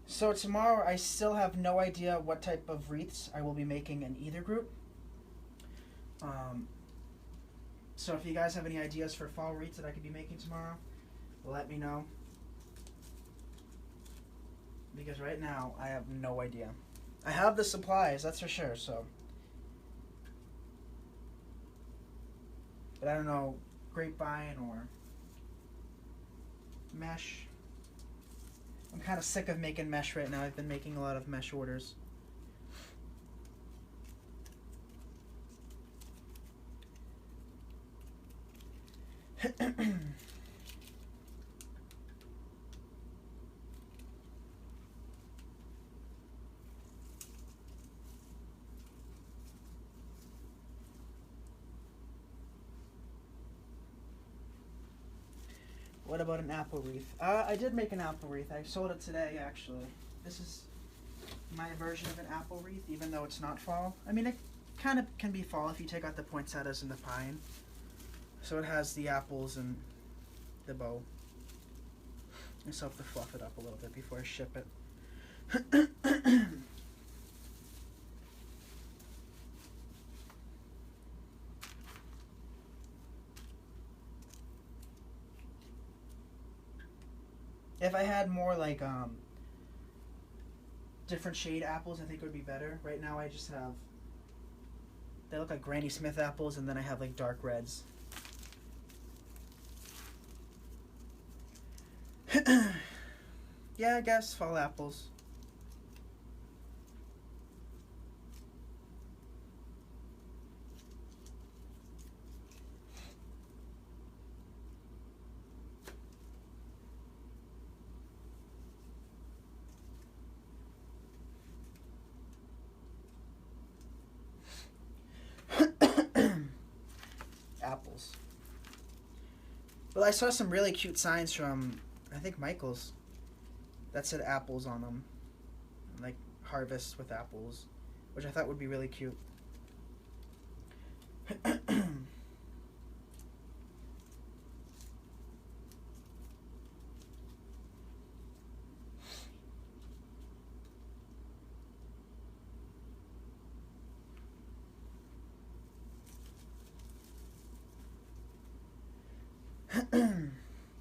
So tomorrow I still have no idea what type of wreaths I will be making in either group. So if you guys have any ideas for fall wreaths that I could be making tomorrow, let me know. Because right now I have no idea. I have the supplies, that's for sure, so. But I don't know, grapevine or mesh. I'm kind of sick of making mesh right now. I've been making a lot of mesh orders. What about an apple wreath? I did make an apple wreath. I sold it today, actually. This is my version of an apple wreath, even though it's not fall. I mean, it kind of can be fall if you take out the poinsettias and the pine. So it has the apples and the bow. I still have to fluff it up a little bit before I ship it. If I had more like different shade apples, I think it would be better. Right now I just have, they look like Granny Smith apples, and then I have like dark reds. Yeah, I guess fall apples. Apples. Well, I saw some really cute signs from, I think, Michael's that said apples on them. Like, harvest with apples, which I thought would be really cute.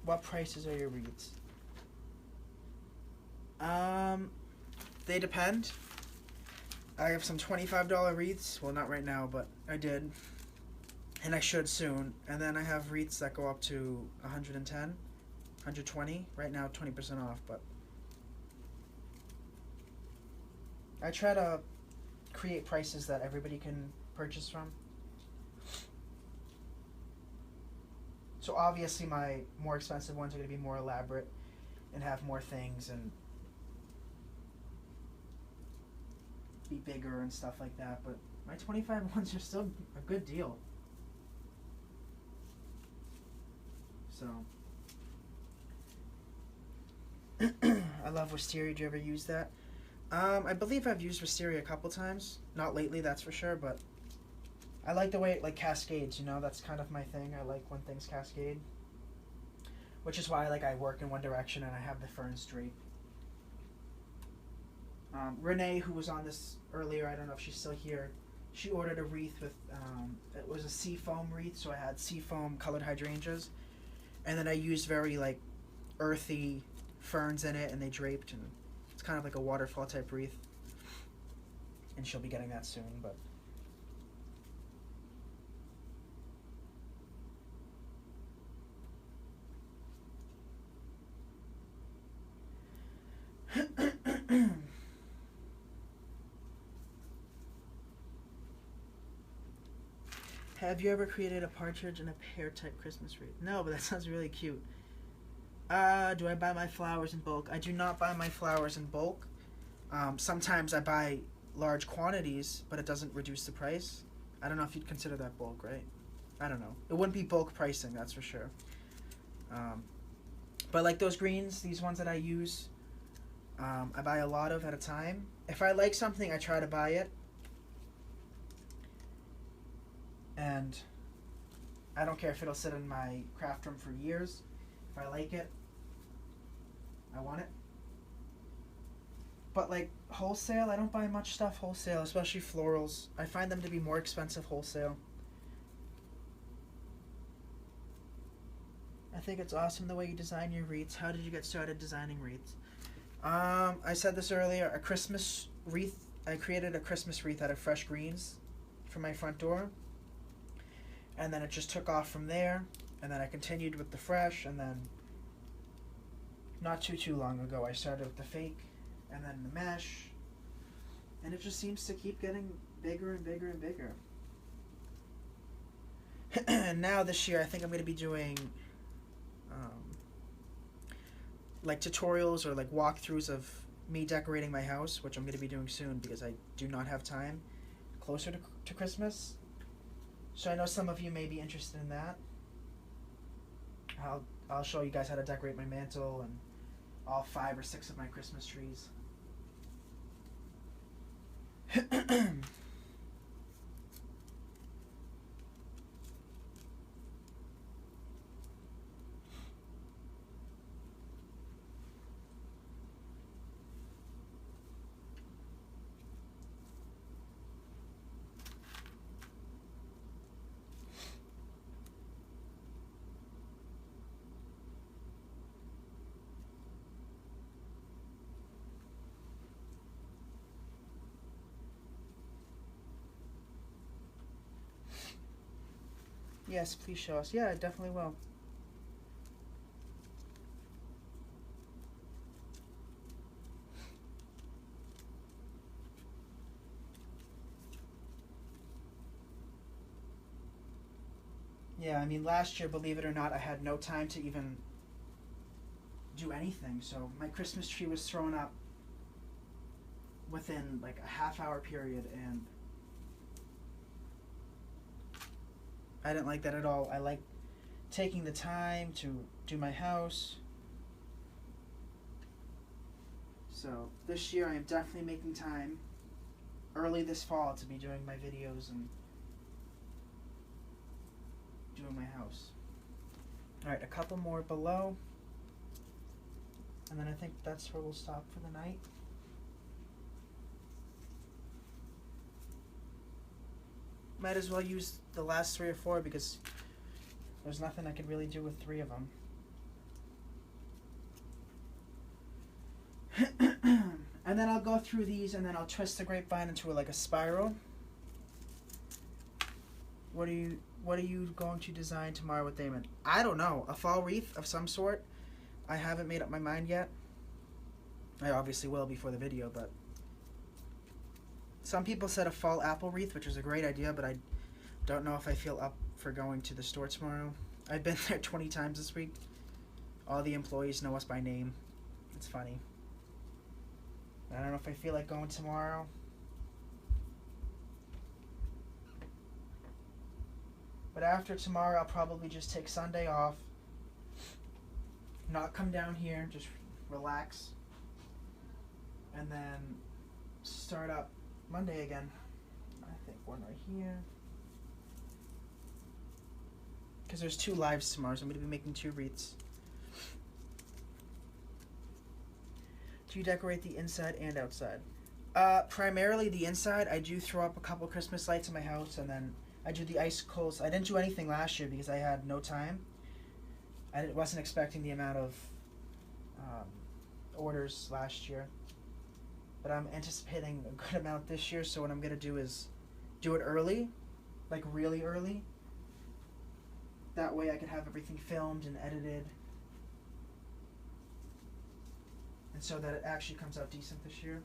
What prices are your wreaths? They depend. I have some $25 wreaths. Well, not right now, but I did. And I should soon. And then I have wreaths that go up to $110, $120. Right now, 20% off, but I try to create prices that everybody can purchase from. So obviously my more expensive ones are going to be more elaborate and have more things and be bigger and stuff like that, but my 25 ones are still a good deal. So I love wisteria. Do you ever use that? I believe I've used wisteria a couple times. Not lately, that's for sure, but I like the way it like cascades, you know, that's kind of my thing. I like when things cascade. Which is why I work in one direction and I have the ferns drape. Renee, who was on this earlier, I don't know if she's still here, she ordered a wreath with, it was a seafoam wreath, so I had seafoam colored hydrangeas, and then I used very, like, earthy ferns in it, and they draped, and it's kind of like a waterfall type wreath, and she'll be getting that soon, but... Have you ever created a partridge in a pear type Christmas wreath? No, but that sounds really cute. Do I buy my flowers in bulk? I do not buy my flowers in bulk. Sometimes I buy large quantities, but it doesn't reduce the price. I don't know if you'd consider that bulk, right? I don't know. It wouldn't be bulk pricing, that's for sure. But like those greens, these ones that I use, I buy a lot of at a time. If I like something, I try to buy it. And I don't care if it'll sit in my craft room for years. If I like it, I want it. But like wholesale, I don't buy much stuff wholesale, especially florals. I find them to be more expensive wholesale. I think it's awesome the way you design your wreaths. How did you get started designing wreaths? I said this earlier, a Christmas wreath. I created a Christmas wreath out of fresh greens for my front door. And then it just took off from there. And then I continued with the fresh. And then not too long ago, I started with the fake. And then the mesh. And it just seems to keep getting bigger and bigger and bigger. And now this year, I think I'm going to be doing like tutorials or like walkthroughs of me decorating my house, which I'm going to be doing soon because I do not have time closer to Christmas. So I know some of you may be interested in that. I'll show you guys how to decorate my mantle and all 5 or 6 of my Christmas trees. Yes, please show us. Yeah, I definitely will. Yeah, I mean, last year, believe it or not, I had no time to even do anything. So my Christmas tree was thrown up within like a half-hour period, and I didn't like that at all. I like taking the time to do my house. So this year I am definitely making time early this fall to be doing my videos and doing my house. Alright, a couple more below. And then I think that's where we'll stop for the night. Might as well use the last 3 or 4 because there's nothing I could really do with 3 of them. And then I'll go through these and then I'll twist the grapevine into like a spiral. What are you going to design tomorrow with Damon? I don't know. A fall wreath of some sort. I haven't made up my mind yet. I obviously will before the video, but some people said a fall apple wreath, which is a great idea, but I don't know if I feel up for going to the store tomorrow. I've been there 20 times this week. All the employees know us by name. It's funny. I don't know if I feel like going tomorrow. But after tomorrow, I'll probably just take Sunday off. Not come down here, just relax. And then start up Monday again. I think one right here. Because there's 2 lives tomorrow, so I'm going to be making 2 wreaths. Do you decorate the inside and outside? Primarily the inside. I do throw up a couple Christmas lights in my house, and then I do the icicles. I didn't do anything last year because I had no time. I wasn't expecting the amount of orders last year, but I'm anticipating a good amount this year. So what I'm gonna do is do it early, like really early. That way I could have everything filmed and edited, and so that it actually comes out decent this year.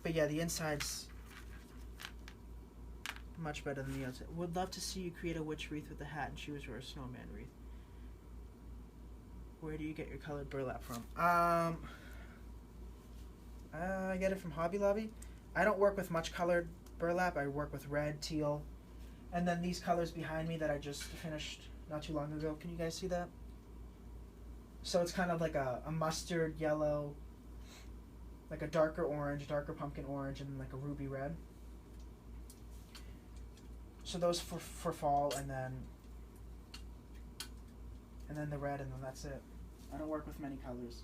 But yeah, the inside's much better than the outside. Would love to see you create a witch wreath with a hat and shoes, or a snowman wreath. Where do you get your colored burlap from? I get it from Hobby Lobby. I don't work with much colored burlap. I work with red, teal, and then these colors behind me that I just finished not too long ago. Can you guys see that? So it's kind of like a mustard yellow, like a darker orange, darker pumpkin orange, and like a ruby red. So those for fall, and then the red, and then that's it. I don't work with many colors.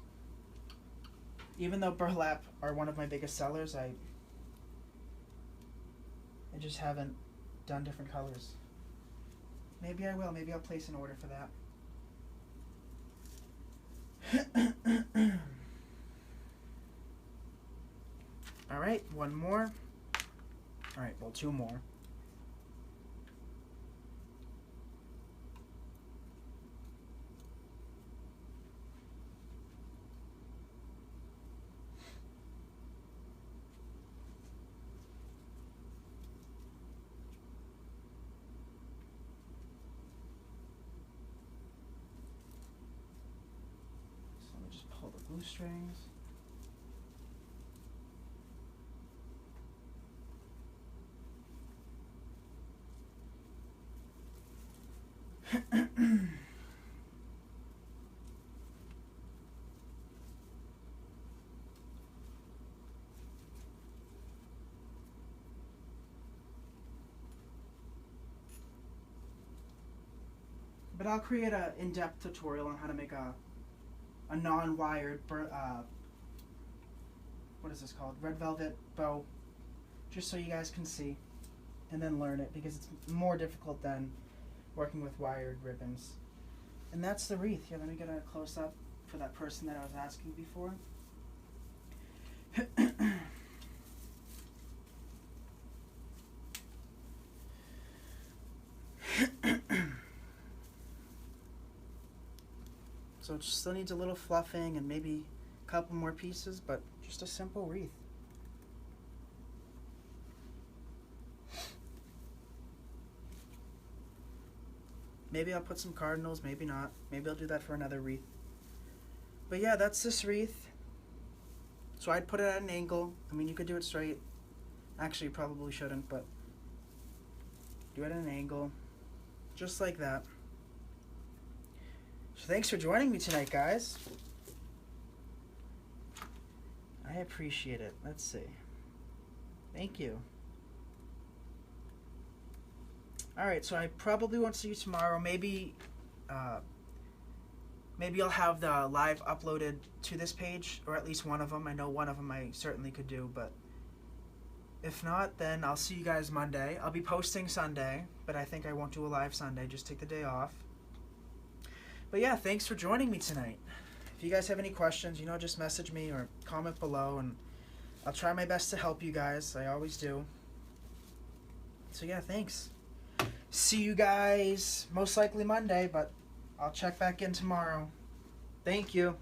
Even though burlap are one of my biggest sellers, I just haven't done different colors. Maybe I will. Maybe I'll place an order for that. Alright, one more. Alright, well, two more. So let me just pull the glue strings. But I'll create a in-depth tutorial on how to make a non-wired what is this called? Red velvet bow, just so you guys can see and then learn it, because it's more difficult than working with wired ribbons. And that's the wreath. Here, let me get a close-up for that person that I was asking before. So it still needs a little fluffing and maybe a couple more pieces, but just a simple wreath. Maybe I'll put some cardinals, maybe not. Maybe I'll do that for another wreath. But yeah, that's this wreath. So I'd put it at an angle. I mean, you could do it straight. Actually, you probably shouldn't, but do it at an angle. Just like that. So thanks for joining me tonight, guys. I appreciate it. Let's see. Thank you. Alright, so I probably won't see you tomorrow. Maybe I'll have the live uploaded to this page, or at least one of them. I know one of them I certainly could do, but if not, then I'll see you guys Monday. I'll be posting Sunday, but I think I won't do a live Sunday. Just take the day off. But yeah, thanks for joining me tonight. If you guys have any questions, just message me or comment below, and I'll try my best to help you guys. I always do. So yeah, thanks. See you guys most likely Monday, but I'll check back in tomorrow. Thank you.